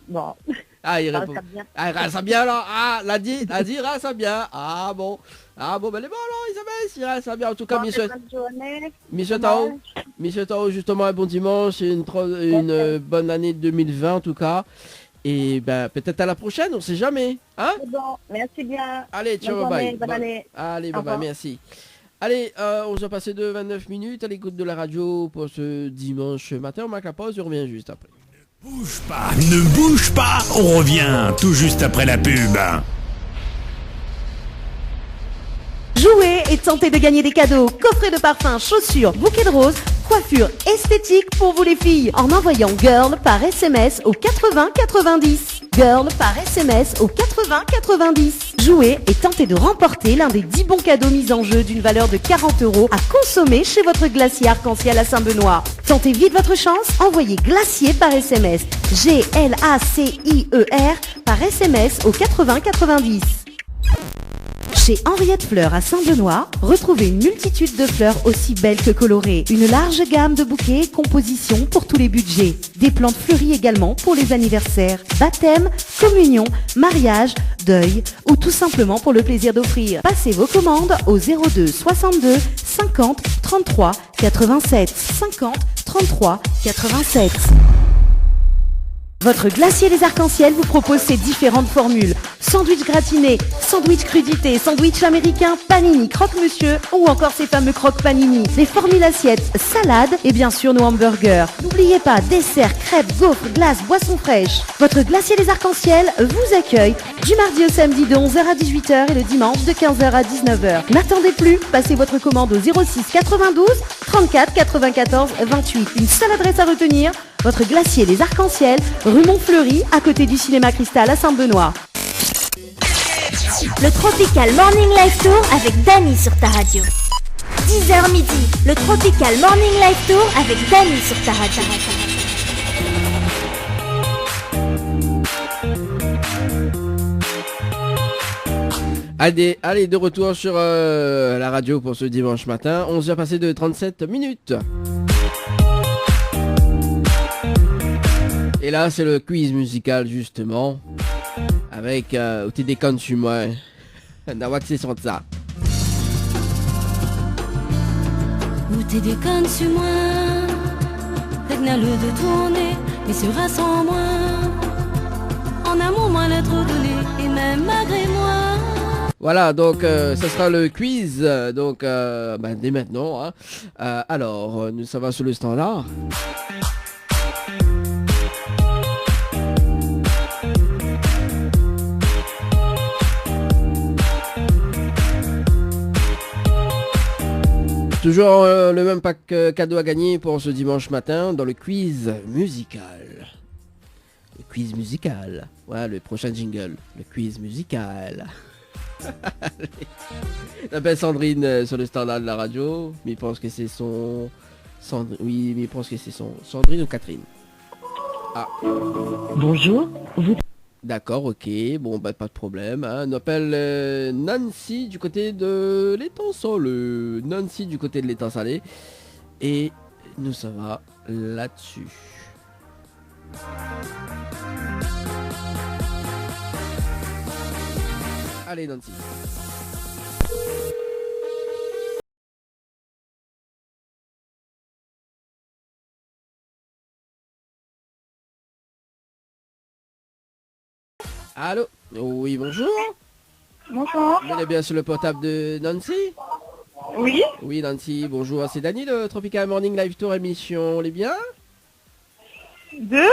Bon. Ah, il répond. Bien. Ah, ça bien là. Ah, l'a dit, ça bien. Ah bon, ben les bon alors Isabelle, ça bien. En tout cas, Monsieur Tao, justement un bon dimanche et une bonne année 2020 en tout cas. Et ben peut-être à la prochaine, on sait jamais. Hein? Bon, merci bien. Allez, ciao, bye. Bonne année. Allez, bye bye, merci. Allez, on va passer de 29 minutes à l'écoute de la radio pour ce dimanche matin. On marque la pause et on revient juste après. Bouge pas, ne bouge pas, on revient tout juste après la pub. Jouez et tentez de gagner des cadeaux, coffrets de parfums, chaussures, bouquets de roses, coiffure esthétique pour vous les filles en envoyant GIRL par SMS au 80 90. GIRL par SMS au 80 90. Jouez et tentez de remporter l'un des 10 bons cadeaux mis en jeu d'une valeur de 40 € à consommer chez votre glacier arc-en-ciel à Saint-Benoît. Tentez vite votre chance, envoyez glacier par SMS, GLACIER par SMS au 80 90. Chez Henriette Fleurs à Saint-Benoît, retrouvez une multitude de fleurs aussi belles que colorées. Une large gamme de bouquets et compositions pour tous les budgets. Des plantes fleuries également pour les anniversaires, baptêmes, communions, mariages, deuil ou tout simplement pour le plaisir d'offrir. Passez vos commandes au 02 62 50 33 87 50 33 87. Votre glacier les arcs-en-ciel vous propose ces différentes formules. Sandwich gratiné, sandwich crudité, sandwich américain, panini, croque-monsieur ou encore ces fameux croque panini. Les formules assiettes, salade et bien sûr nos hamburgers. N'oubliez pas, dessert, crêpes, gaufres, glaces, boissons fraîches. Votre glacier les arcs-en-ciel vous accueille du mardi au samedi de 11h à 18h et le dimanche de 15h à 19h. N'attendez plus, passez votre commande au 06 92 34 94 28. Une seule adresse à retenir, votre glacier les arcs-en-ciel, rue Montfleury, à côté du cinéma Cristal à Saint-Benoît. Le Tropical Morning Live Tour avec Dany sur ta radio. 10h midi, le Tropical Morning Live Tour avec Dany sur ta radio. Allez, de retour sur la radio pour ce dimanche matin. 11h passé de 37 minutes. Et là, c'est le quiz musical, justement. Avec où t'es déconnes sur moi. Nawak, c'est sur ça. Où t'es déconnes sur moi. Regna le de tourner, mais sera sans moi. En amour, moi, l'être donné, et même malgré moi. Voilà, donc ça sera le quiz, donc dès maintenant. Hein. Alors, nous ça va sur le standard. Toujours le même pack cadeau à gagner pour ce dimanche matin dans le quiz musical. Le quiz musical. Voilà, le prochain jingle. Le quiz musical. J'appelle Sandrine sur le standard de la radio, mais il pense que c'est son... Oui, mais il pense que c'est son... Sandrine ou Catherine. Ah. Bonjour. D'accord, ok, bon pas de problème. Hein. On appelle Nancy du côté de l'étang salé. Nancy du côté de l'étang salé. Et nous ça va là-dessus. Allez Nancy. Allô? Oui, bonjour. Bonjour. Vous êtes bien sur le portable de Nancy? Oui. Oui Nancy, bonjour. C'est Dany de Tropical Morning Live Tour émission. On est bien? De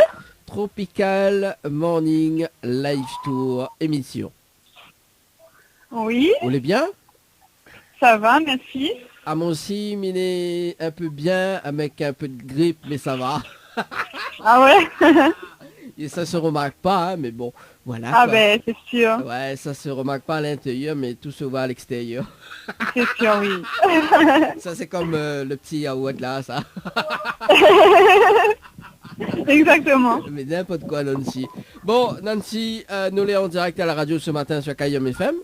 Tropical Morning Live Tour émission. Oui. On est bien? Ça va, merci. Ah moi aussi, mais il est un peu bien, avec un peu de grippe, mais ça va. Ah ouais. Et ça se remarque pas, hein, mais bon, voilà. Ah quoi. ben, c'est sûr. Ouais, ça se remarque pas à l'intérieur, mais tout se voit à l'extérieur. C'est sûr, oui. Ça c'est comme le petit yaourt là, ça. Exactement. Mais n'importe quoi, Nancy. Bon, Nancy, nous l'est en direct à la radio ce matin sur Kayom FM.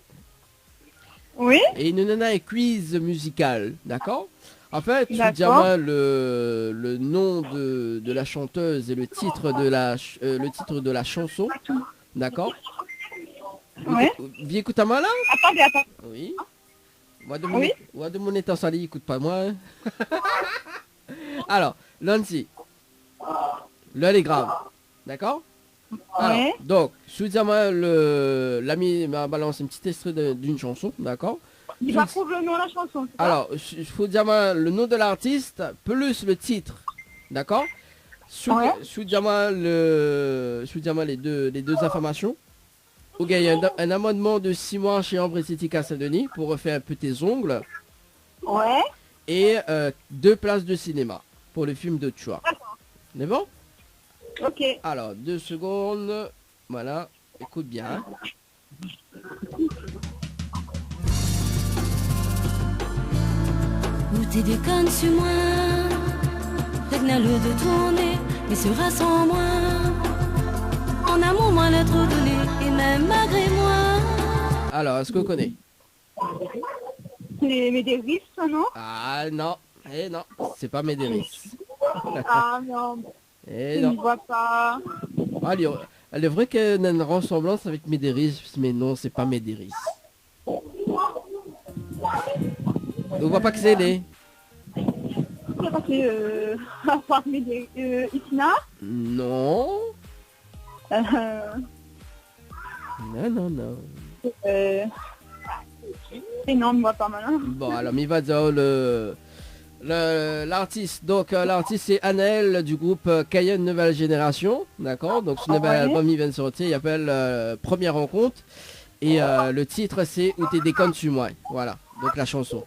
Oui. Et nous en a un quiz musical, d'accord? En fait, je D'accord. dis moi le nom de la chanteuse et le titre de la chanson, d'accord? Oui. Viens écoute à moi là? Attendez. Oui. Moi de mon état sali, écoute pas moi. Hein. Alors, Nancy, là elle est grave, d'accord? Alors, Ouais. donc, soudainement l'ami m'a balancé un petit extrait d'une chanson, d'accord? Il va trouver le nom de la chanson. c'est ça? Alors, il faut dire le nom de l'artiste plus le titre, d'accord? Ouais. Soudainement les deux informations. Ok, il y a un amendement de 6 mois chez Ambre Esthétique à Saint-Denis pour refaire un peu tes ongles. Ouais. Et 2 places de cinéma pour le film de choix. C'est bon? Ok. Alors, 2 secondes. Voilà, écoute bien. Hein. Où t'es déconnes sur moi. Regna le de tourner, mais sera sans moi. En amour, moi, l'être donné, et même malgré moi. Alors, est-ce que vous connaissez? C'est Médéris, ça, non? Ah non, non, c'est pas Médéris. Ah non. Eh Je non. ne vois pas. Allez, elle est vrai qu'elle a une ressemblance avec Médéris, mais non, c'est pas Médéris. On voit pas que c'est les. C'est passé à part Médéris. Itina? Non. Non. Et non, moi pas mal. Bon, alors, mi va dire l'artiste. Donc, l'artiste, c'est Anaël du groupe Cayenne Nouvelle Génération. D'accord. Donc, son nouvel album, il vient de sortir. Il s'appelle Première Rencontre. Et le titre, c'est Où t'es déconne sur moi. Voilà. Donc, la chanson.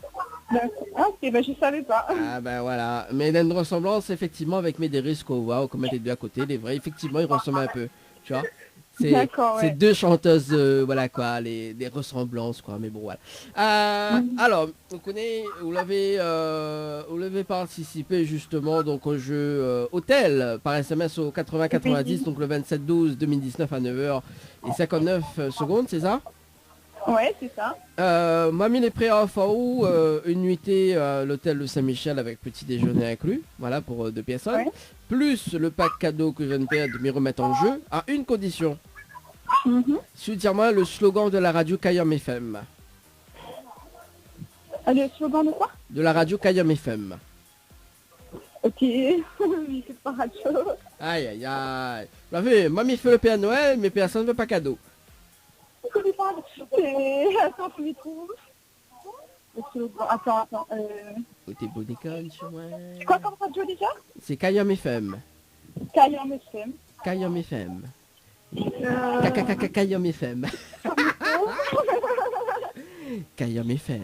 Ah, ok, ben je savais pas. Ah, ben voilà. Mais il y a une ressemblance, effectivement, avec Médéris Kowa, comme elle est deux à côté. Les vrais, effectivement, ils ressemblent un peu. Tu vois. C'est deux chanteuses, voilà quoi, des ressemblances quoi, mais bon voilà. Alors, vous l'avez participé justement donc au jeu Hôtel par SMS au 80-90, donc le 27-12-2019 à 9h59 secondes, c'est ça? Ouais, c'est ça. Mamie les prêts à Faou, une nuitée à l'hôtel de Saint-Michel avec petit déjeuner inclus, voilà pour 2 personnes, plus le pack cadeau que je viens de me remettre en jeu, à une condition. Soutiens-moi le slogan de la radio Kayam FM. Le slogan de quoi? De la radio Kayam FM. Ok, mais c'est pas radio. Aïe aïe aïe. Vous avez vu, mamie fait le Père Noël, mais personne ne veut pas cadeau. Attends, je m'y trouve. Attends. Où t'es beau déconne sur moi. C'est quoi comme radio déjà? C'est Kayam FM. Kayam FM. Kayam FM. Kayam FM. Kayam FM.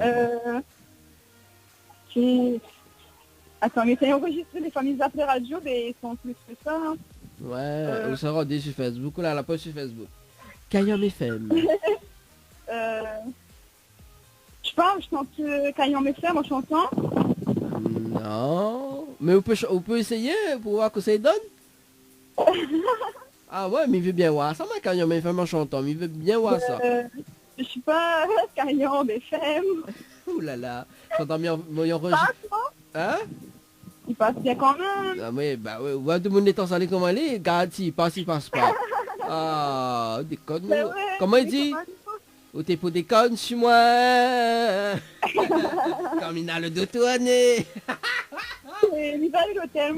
Attends, mais t'as enregistré les familles après radio, mais ils sont plus que ça. Hein. Ouais, on s'en rend sur Facebook, là, la poste sur Facebook. Kayam FM. Je sais pas, je chante Kayam FM en chantant. Non, mais on peut essayer pour voir que ça donne. Ah ouais, mais il veut bien voir ça, moi, Kayam FM en chantant, mais il veut bien voir ça. Je sais pas, Kayam FM. Ouh là là, j'entends bien enregistrer. Hein? Il passe bien quand même. Ah oui, bah ouais, ouais, tout le monde est en salle comment elle est, garanti, il passe pas. Ah, déconne. Ouais, comment il dit? Ou t'es pour déconne sur moi. Comme il a le dos tourné. Il va aller l'hôtel.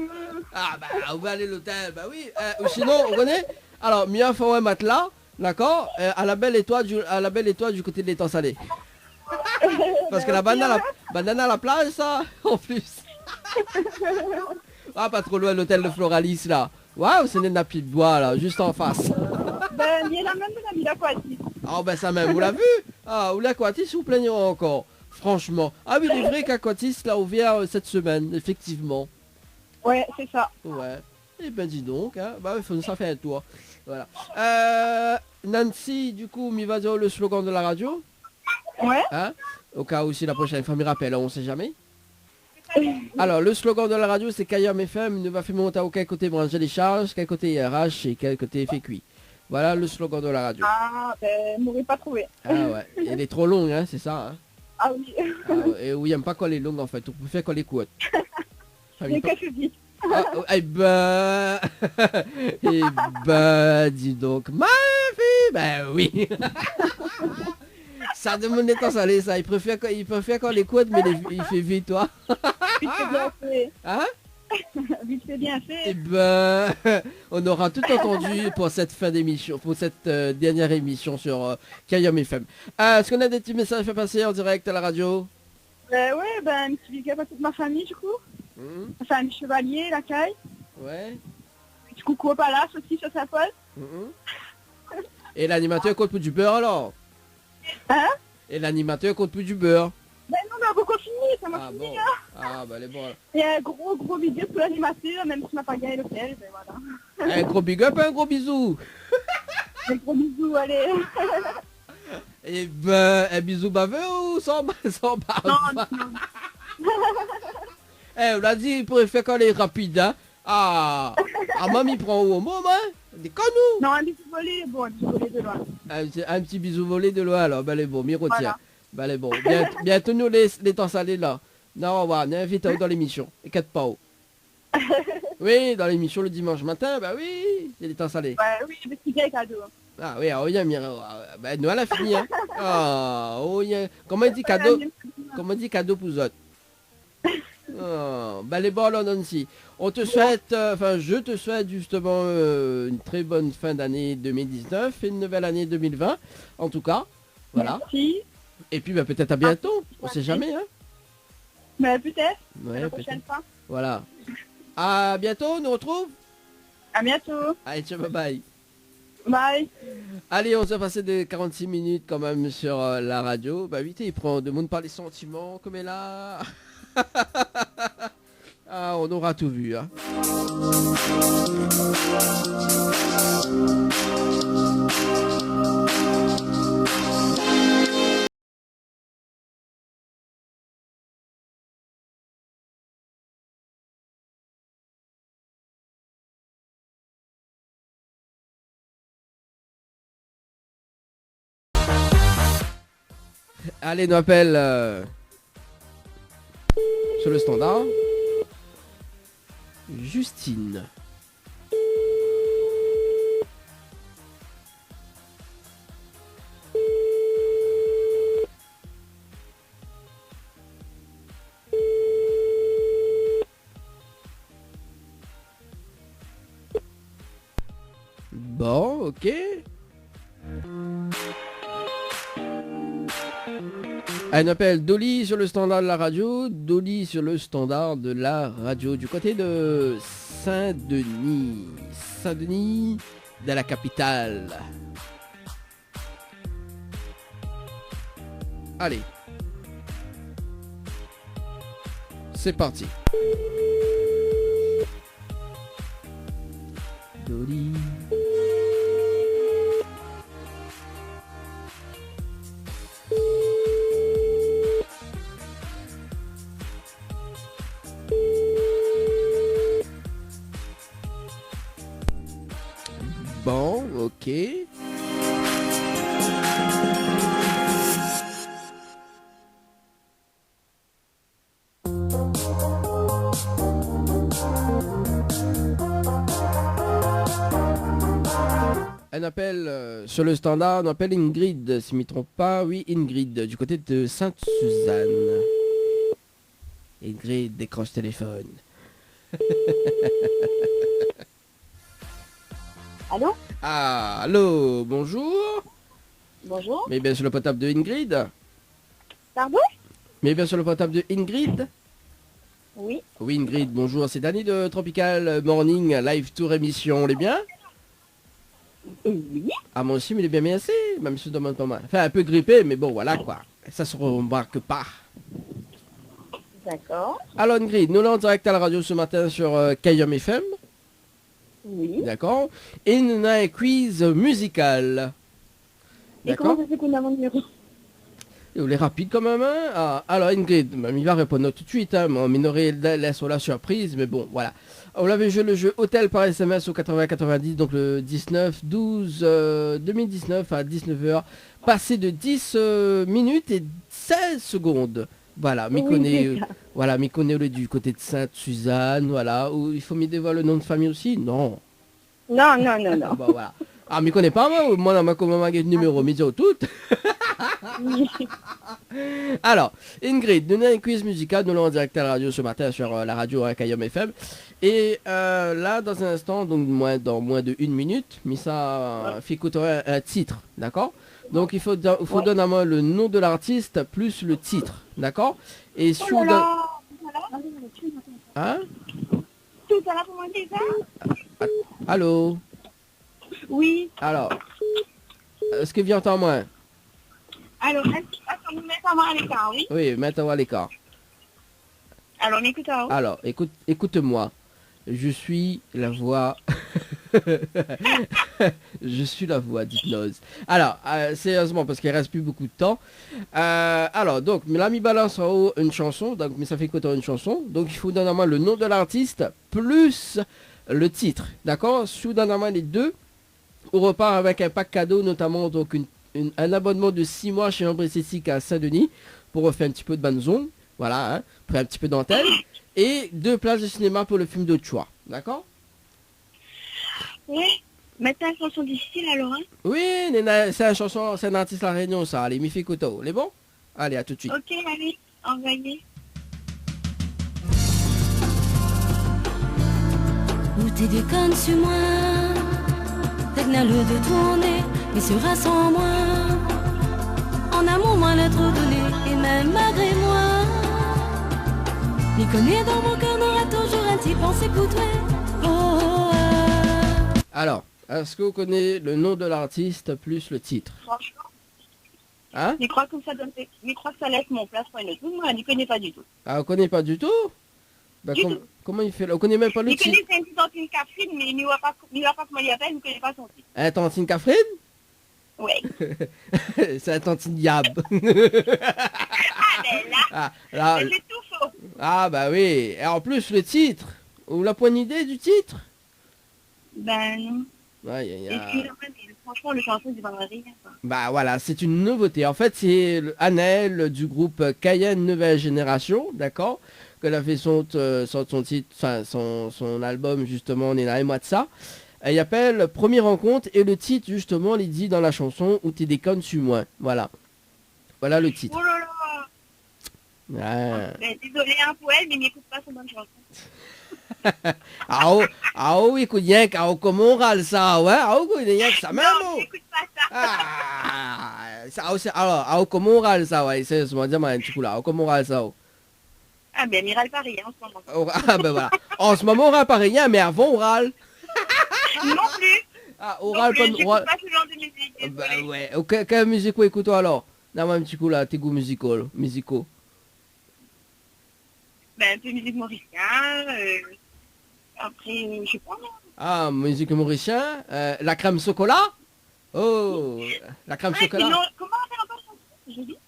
Ah bah, on va aller l'hôtel, bah oui. Ou sinon, on connaît? Alors, mieux faire un matelas, d'accord, à la belle étoile du côté de l'étang salé. Parce que la banane à la plage, ça, en plus. Ah, pas trop loin de l'hôtel de Floralis, là. Waouh, c'est une nappie de bois, là, juste en face. Ben, il y a la même de la Mille Aquatis. Ah, ben ça même, vous l'avez vu? Ah, ou l'Aquatis, vous plaignez encore. Franchement. Ah oui, il est vrai qu'Aquatis l'a ouvert cette semaine, effectivement. Ouais, c'est ça. Ouais. Eh ben, dis donc, hein. Bah, il faut ça faire un tour. Voilà. Nancy, du coup, m'y va dire le slogan de la radio? Ouais. Hein? Au cas où si la prochaine fois m'y rappelle, on sait jamais. Alors, le slogan de la radio, c'est Kayam FM ne va faire monter à quel côté brancher les charges, quel côté RH et quel côté fait cuit. Voilà le slogan de la radio. Ah, ben, m'aurait pas trouvé. Ah ouais, elle est trop longue, hein, c'est ça. Hein. Ah oui. Et oui, il n'aime pas quand elle est longue, en fait. On préfère quand elle est courte. Mais qu'est-ce que je dis? Eh ben, dis donc, ma fille, ben oui. Ça demande temps salé, ça. Il préfère quand les coudes, mais il fait vite, toi. Vite fait bien fait. Hein? Vite fait bien fait. Eh ben, on aura tout entendu pour cette fin d'émission, pour cette dernière émission sur Kayam FM. Est-ce qu'on a des petits messages à faire passer en direct à la radio? Ouais, ben, un petit big up à toute ma famille, du coup. Ma famille Chevalier, la Caille. Ouais. Du coucou au Palace aussi, sur sa pote. Et l'animateur compte pour du beurre, alors? Hein? Et l'animateur compte plus du beurre. Ben non, mais on va beaucoup fini, ça m'a fini. Bon. Ah, bah elle est bonne. Et un gros big up pour l'animateur, même si on n'a pas gagné l'hôtel, ben voilà. Un gros big up, un gros bisou. Un gros bisou, allez. Et ben, un bisou baveux ou sans bave? Non. On l'a dit, il pourrait faire quand elle est rapide, hein. Ah, mamie prend au moment, hein. Déconne-nous. Non, un bisou volé, bon, un bisou volé de loin. Un petit bisou volé de loin, alors, ben elle est bon, m'y retient. Voilà. Ben elle est bon. Bientôt nous les temps salés, là. Non, on va, invite dans l'émission. Et 4 pas. Oui, dans l'émission le dimanche matin, bah oui, il y a des temps salés. Ouais, oui, mais c'est bien cadeau. Ah oui, oh, il y a ben nous, elle a fini, hein. Ah, oh, il y a... Comment il dit cadeau? Comment il dit cadeau pour autres? Oh, ben les balles, Nancy. On te souhaite, je te souhaite justement une très bonne fin d'année 2019 et une nouvelle année 2020. En tout cas, voilà. Merci. Et puis peut-être à bientôt. On sait jamais, hein. Mais peut-être. Ouais, La prochaine fois. Voilà. À bientôt, on nous retrouve. À bientôt. Allez, ciao, bye bye. Bye. Allez, on s'est passé de 46 minutes quand même sur la radio. Bah vite, il prend de monde par les sentiments comme est là. Ah, on aura tout vu, hein. Allez, nous appelle sur le standard. Justine. Bon, ok. Elle appelle Dolly sur le standard de la radio. Dolly sur le standard de la radio du côté de Saint-Denis. Saint-Denis de la capitale. Allez. C'est parti. Dolly. Bon, ok. Elle appelle sur le standard, on appelle Ingrid, si je ne me trompe pas. Oui, Ingrid, du côté de Sainte-Suzanne. Ingrid, décroche téléphone. Allô? Ah, allô, bonjour. Bonjour. Mais bien sur le portable de Ingrid. Pardon? Mais bien sur le portable de Ingrid. Oui. Oui, Ingrid, bonjour. C'est Danny de Tropical Morning Live Tour émission. On est bien? Oui. Ah, moi aussi, mais il est bien assez. Même si je demande pas mal. Enfin, un peu grippé, mais bon, voilà quoi. Ça se remarque pas. D'accord. Alors, Ingrid, nous sommes en direct à la radio ce matin sur KM FM. Oui. D'accord. Et nous avons un quiz musical. Et comment ça fait qu'on a mon numéro? Il est rapide quand même, hein. Ah, alors Ingrid, il va répondre tout de suite, hein. On minorait laisse la surprise, mais bon, voilà. On avait joué le jeu Hôtel par SMS au 80-90, donc le 19-12-2019 à 19h, passé de 10 minutes et 16 secondes. Voilà, m'y connaît, voilà, m'y connaît du côté de Sainte-Suzanne, voilà. Où il faut m'y dévoiler le nom de famille aussi? Non. Non, non, non, non. Bon, voilà. Ah, m'y connais pas moi dans ma commande numéro, m'y dit toutes. Alors, Ingrid, nous avons un quiz musical, nous l'avons en direct à la radio ce matin sur la radio KM FM. Et là, dans un instant, donc dans moins de 1 minute, Missa fait écouter un titre, d'accord? Donc il faut donner à moi le nom de l'artiste plus le titre, d'accord? Et sur Hein? Tout ça là pour moi déjà? Allô? Oui. Alors, est-ce que vient en moi? Alors, est-ce qu'on nous met ça à l'écart, oui? Oui, mettez-moi à l'écart. Alors, on écoute à haut. Alors, écoute-moi. Je suis la voix... Je suis la voix d'hypnose. Alors, sérieusement, parce qu'il reste plus beaucoup de temps. Alors, donc, là, mi balance en haut une chanson. Donc, mais ça fait écouter une chanson. Donc, il faut donner à moi le nom de l'artiste plus le titre. D'accord? Si vous donnez à moi les deux, on repart avec un pack cadeau, notamment donc un abonnement de 6 mois chez Ambrécessic à Saint-Denis pour refaire un petit peu de bande zone. Voilà, hein, pour un petit peu d'antenne. Et 2 places de cinéma pour le film de choix. D'accord? Oui. Mettez une chanson difficile alors, hein? Oui, c'est un chanson, c'est un artiste à la Réunion, ça. Allez, Mifi Koto. Les bons? Allez, à tout de suite. Ok, allez, envoyez. t'es déconne sur moi. Techna le de tourner, mais sera sans moi. En amour, moi l'être donné, et même malgré moi. M'y connais dans mon cœur, n'aura toujours un petit pensée pour toi. Oh, oh, oh. Alors, est-ce que vous connaissez le nom de l'artiste plus le titre? Franchement, Hein? je crois que ça laisse mon place pour une autre. Moi, je n'y connais pas du tout. Ah, vous connaissez pas du tout? Bah, Du tout. comment il fait là? Vous connaissez même pas le Je titre? connais c'est une petite Tantine Catherine, mais il n'y voit pas comment il appelle, je ne connais pas son titre. Hein, Tantine Catherine? Ouais. C'est un Tantine Diab. Ah, ben là, Ah, là, j'ai tout faux. ah, bah oui. Et en plus, le titre. Vous l'avez pas une idée du titre? Ben non. Ouais, Excusez-moi, mais franchement, le chanson du vendredi, quoi. Bah voilà, c'est une nouveauté. En fait, c'est Annelle du groupe Cayenne Nouvelle Génération, d'accord? Qu'elle a fait son titre, enfin son album justement, on est là et moi de ça. Elle appelle Première Rencontre et le titre justement, il dit dans la chanson où t'es déconne sur moi. Voilà. Voilà le titre. Oh là là. Ouais. Ben, désolé hein, pour elle, mais il n'écoute pas son bonne chanson. Ah oh, écoute, rien qu'à comment on râle ça, ouais? Ah oh, rien que ça même. Non, j'écoute pas ça. Ah, ça aussi, alors, comment on râle ça, ouais? C'est, moi, dis-moi un petit coup là, comment on râle ça? Ah ben, Miral Paris, hein, en ce moment. Ah ben voilà. En ce moment on râle pas rien, mais avant on râle. Non plus. Ah, on Non râle plus, pas. j'écoute pas ce genre de musique. Bah désolé. ouais. Ok, quelle musique écoute alors? Donne-moi un petit coup là, tes goûts musicaux. Ben, un peu musique mauricienne. Après, je sais pas. Ah, musique mauricienne. La crème chocolat. Oh, la crème chocolat. Sinon, comment on fait encore ça? Je dis.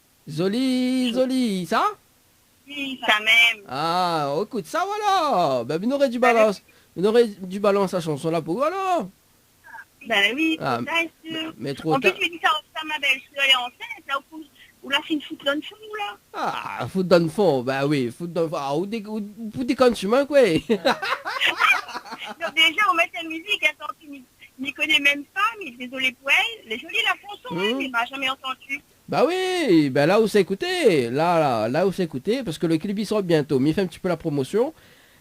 Zoli, ça? Oui, ça même. Ah, écoute, ça voilà. Ben, vous aurez du balance. Vous aurez du balance la chanson là pour voilà. Ben oui, Ah, ça est sûr. mais trop En plus, tard. je me dis ça, ma belle-soeur est enceinte, là, où là, c'est une foot dans le fond, là. Ah, foot dans le fond. Ben oui, foot dans le fond. Ah, ou des consommateurs quoi. Donc déjà, on met la musique, attends, tu n'y connais même pas, mais désolé pour elle. Les jolies la chanson, hein, mais m'a jamais entendu. Bah oui, ben là où c'est écouté, là où c'est écouté, parce que le clip il sort bientôt, mais il fait un petit peu la promotion,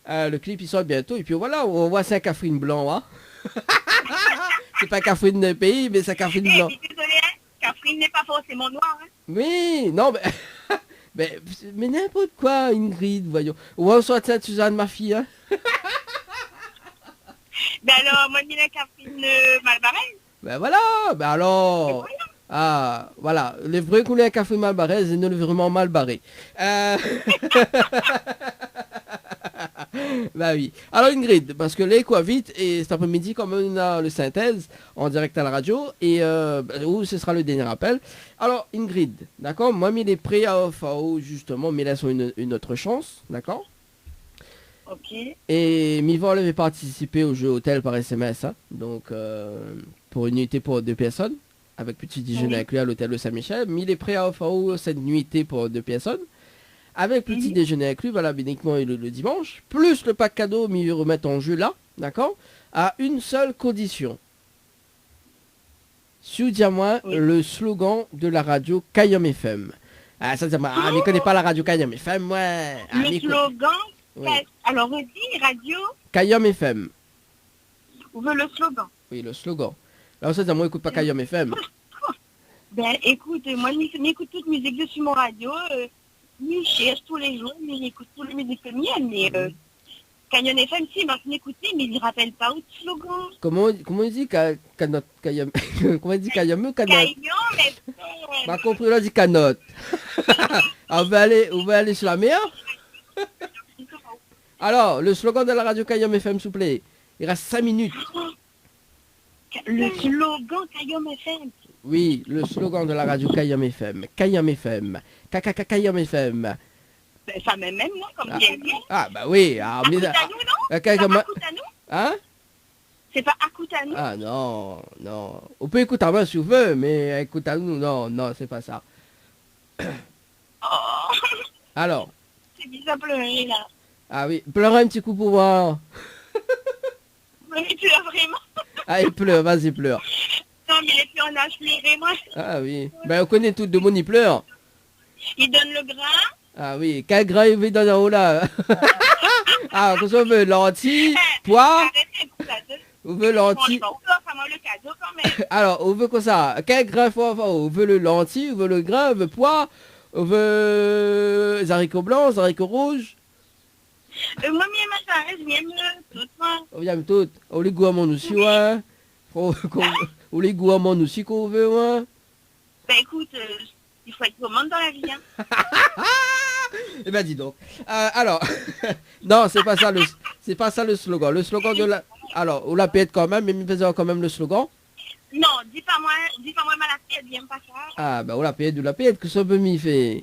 le clip il sort bientôt, et puis voilà, on voit c'est un Catherine blanc, hein. C'est pas Catherine de pays, mais c'est Catherine blanc. Désolé, hein, Catherine n'est pas forcément noire, hein. Oui, non, mais n'importe quoi, Ingrid, voyons. Ou on soit ça, Suzanne, ma fille, hein. Ben alors, moi, je dis la Catherine Malbarès. Ben voilà, ben alors... Ah, voilà, les vrais couleurs café mal barrés et non vraiment mal barrés. Bah oui. Alors Ingrid, parce que là, quoi, vite, et cet après-midi, comme on a le synthèse en direct à la radio, et où ce sera le dernier appel. Alors Ingrid, d'accord, moi, il est prêt à FAO, justement, mais laissons une autre chance, d'accord? Ok. Et Mivol avait participé au jeu hôtel par SMS, hein, donc pour une unité pour 2 personnes. Avec petit déjeuner inclus à l'hôtel de Saint-Michel, mais il est prêt à offrir cette nuitée pour 2 personnes. Avec petit déjeuner inclus, voilà, uniquement le dimanche, plus le pack cadeau, mais il remet en jeu là, d'accord, à une seule condition. Dis-moi le slogan de la radio Kayam FM. Ah, ça, mais ne connais pas la radio Kayam FM, ouais. Le slogan, oui. Alors redis, radio, Kayam FM. on veut le slogan. Oui, le slogan. Alors ça, moi, écoute pas Kayam FM. Ben écoute, moi, je m'écoute toute musique dessus mon radio, je cherche tous les jours, je écoute toute la musique que mienne, mais Canyon FM, si, m'a écouté, mais il ne rappelle pas où de slogan. Comment il dit Kayam comment il dit Kayam ou Canot? Canyon, mais... M'a compris, là, il dit Canot. On va aller sur la mer. Alors, le slogan de la radio Kayam FM, s'il vous plaît. Il reste 5 minutes. Le slogan Kayam FM. Oui, le slogan de la radio Kayam FM. Kayam FM. Kayam FM. Ben, ça m'aime même, non, comme bien dit. Ah, bah oui. Ah, mais... Akutanou, non? C'est pas Akutanou? Hein? C'est pas Akutanou? Ah, non, non. On peut écouter avant si vous voulez, mais Akutanou, non, c'est pas ça. Oh. Alors? C'est bizarre pleurer, là. Ah oui, pleure un petit coup pour voir. Mais tu pleures vraiment? Ah, il pleure, vas-y, pleure. Non, mais les fleurs, on a pleuré, moi. Ah oui. Ben, on connaît tout le monde, il pleure. Il donne le grain. Ah oui, quel grain il veut dans en haut là? Ah, qu'est-ce qu'on veut? Lentilles, pois? Arrêtez. On veut lentille. Franchement, on peut faire le cadeau quand même. Alors, on veut quoi ça? Quel grain faut avoir? On veut le lentille, on veut le grain, on veut pois, on veut les haricots blancs, les haricots rouges. Moi, j'aime tout. On aime tout. On les goûte aussi, ouais. On les goûte aussi qu'on veut, ouais. Ben écoute, il faut être gourmand dans la vie. Hein. Eh ben dis donc. Alors, non, c'est pas ça le slogan. Le slogan de la... Alors, on la pète quand même, mais il faisait quand même le slogan. Non, dis pas moi ma la pète, j'aime pas ça. Ah, ben on la pète, que ça peut m'y faire.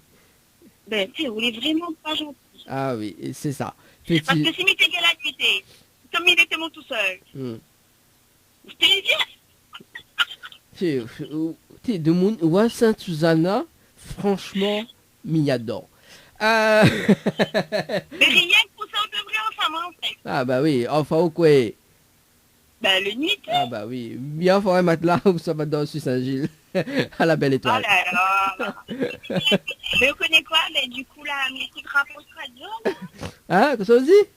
Ben, tu sais, on est vraiment pas gentil. Ah oui, c'est ça. Parce que si m'était la nuitée, comme il était mon tout seul. Je te l'ai dit. T'es de mon... Ouais, Sainte-Susanna, franchement, m'y adore. Mais rien que pour ça, on devrait ensemble, en fait. Ah bah oui, enfin au quoi? Ben, le nuit. Ah bah oui, bien fort un matelas où ça va dans sur Saint-Gilles. À la belle étoile. Oh là là. Mais on connaît quoi? Mais du coup, là, il m'écoutera pas au radio. Hein, qu'est-ce qu'on dit?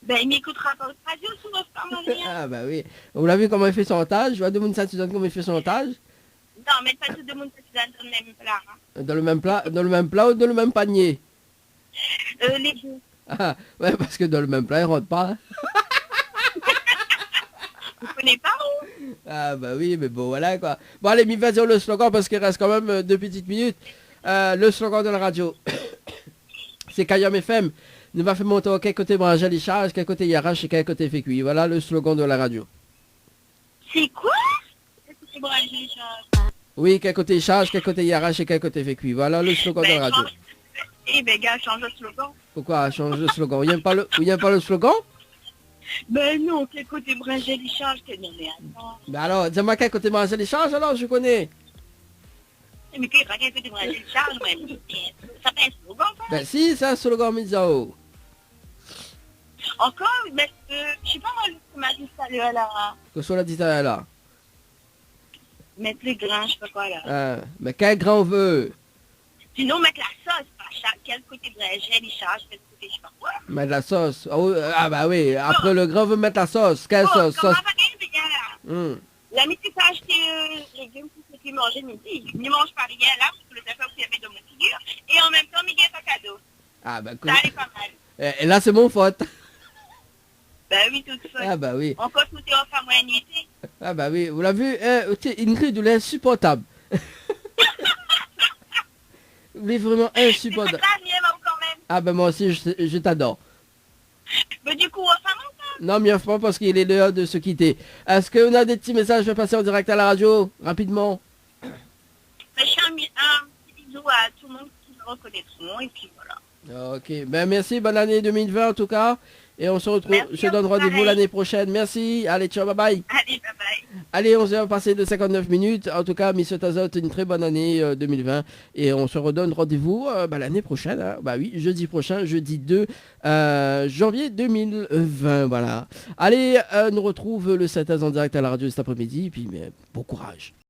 Ben, il m'écoutera pas au radio, souvent, pas mal. Ah bah oui. Vous l'avez vu comment il fait son otage? Je vois de mon Sainte-Suzanne comment il fait son otage? Non, mais pas tout le monde dans le même plat. Hein. Dans le même plat ou dans le même panier? Les deux. Ah, ouais, parce que dans le même plat, il rentre pas. Vous connaissez pas où? Ah bah oui, mais bon, voilà quoi. Bon allez, vas-y le slogan parce qu'il reste quand même 2 petites minutes. Le slogan de la radio, c'est Kayam FM. Nous va faire monter au quel côté brancher les charges, quel côté Yarache et quel côté fait cuit. Voilà le slogan de la radio. C'est quoi? Quel côté brancher les charges? Oui, quel côté charge, quel côté Yarache et quel côté fait cuit. Voilà le slogan de la radio. Eh ben gars, change le slogan. Pourquoi change le slogan? Vous n'aimez pas le slogan? Ben non, quel côté brancher les charges? Non mais attends. Ben alors, dis-moi quel côté brancher les charges alors, je connais. Mais quel côté brancher les charges? Ça fait un slogan ça? Ben si, c'est un slogan Mizao. Encore? Mais je sais pas moi, ce m'a dit ça là. Que soit la dit ça là. Mettre les grains, je sais pas quoi là. Ah, mais quel grand on veut? Sinon, mettre la sauce, pas quel côté brancher les charges, quel côté je sais pas quoi. Mettre la sauce. Ah bah oui, après le grand veut mettre la sauce. Quelle sauce? Comment va gagner, les gars là? La midi, tu as acheté légumes pour ce qui mangeait midi. Je ne mange pas rien là, parce que le affaire qu'il y avait dans mon figure. Et en même temps, il y a pas cadeau. Ah bah ça allait pas mal. Et là, c'est mon faute. Bah oui, toute faute. Ah bah oui. Encore tout est enfin moins nuité. Ah bah oui, vous l'avez vu, Ingrid, vous l'êtes insupportable. Vous l'êtes vraiment insupportable. Ah bah moi aussi, je t'adore. Mais du coup, enfin non, mais enfin parce qu'il est l'heure de se quitter. Est-ce qu'on a des petits messages à passer en direct à la radio? Rapidement. Je fais un petit bisou à tout le monde qui me reconnaîtront et puis voilà. Ok, ben merci, bonne année 2020 en tout cas. Et on se retrouve, merci, je te donne rendez-vous l'année prochaine. Merci, allez, ciao, bye bye. Allez, bye bye. Allez, 11h passé de 59 minutes. En tout cas, Miss Tazot, une très bonne année 2020. Et on se redonne rendez-vous l'année prochaine. Hein. Bah oui, jeudi prochain, jeudi 2 janvier 2020. Voilà. Allez, nous retrouve le 7 en direct à la radio cet après-midi. Et puis, bon courage.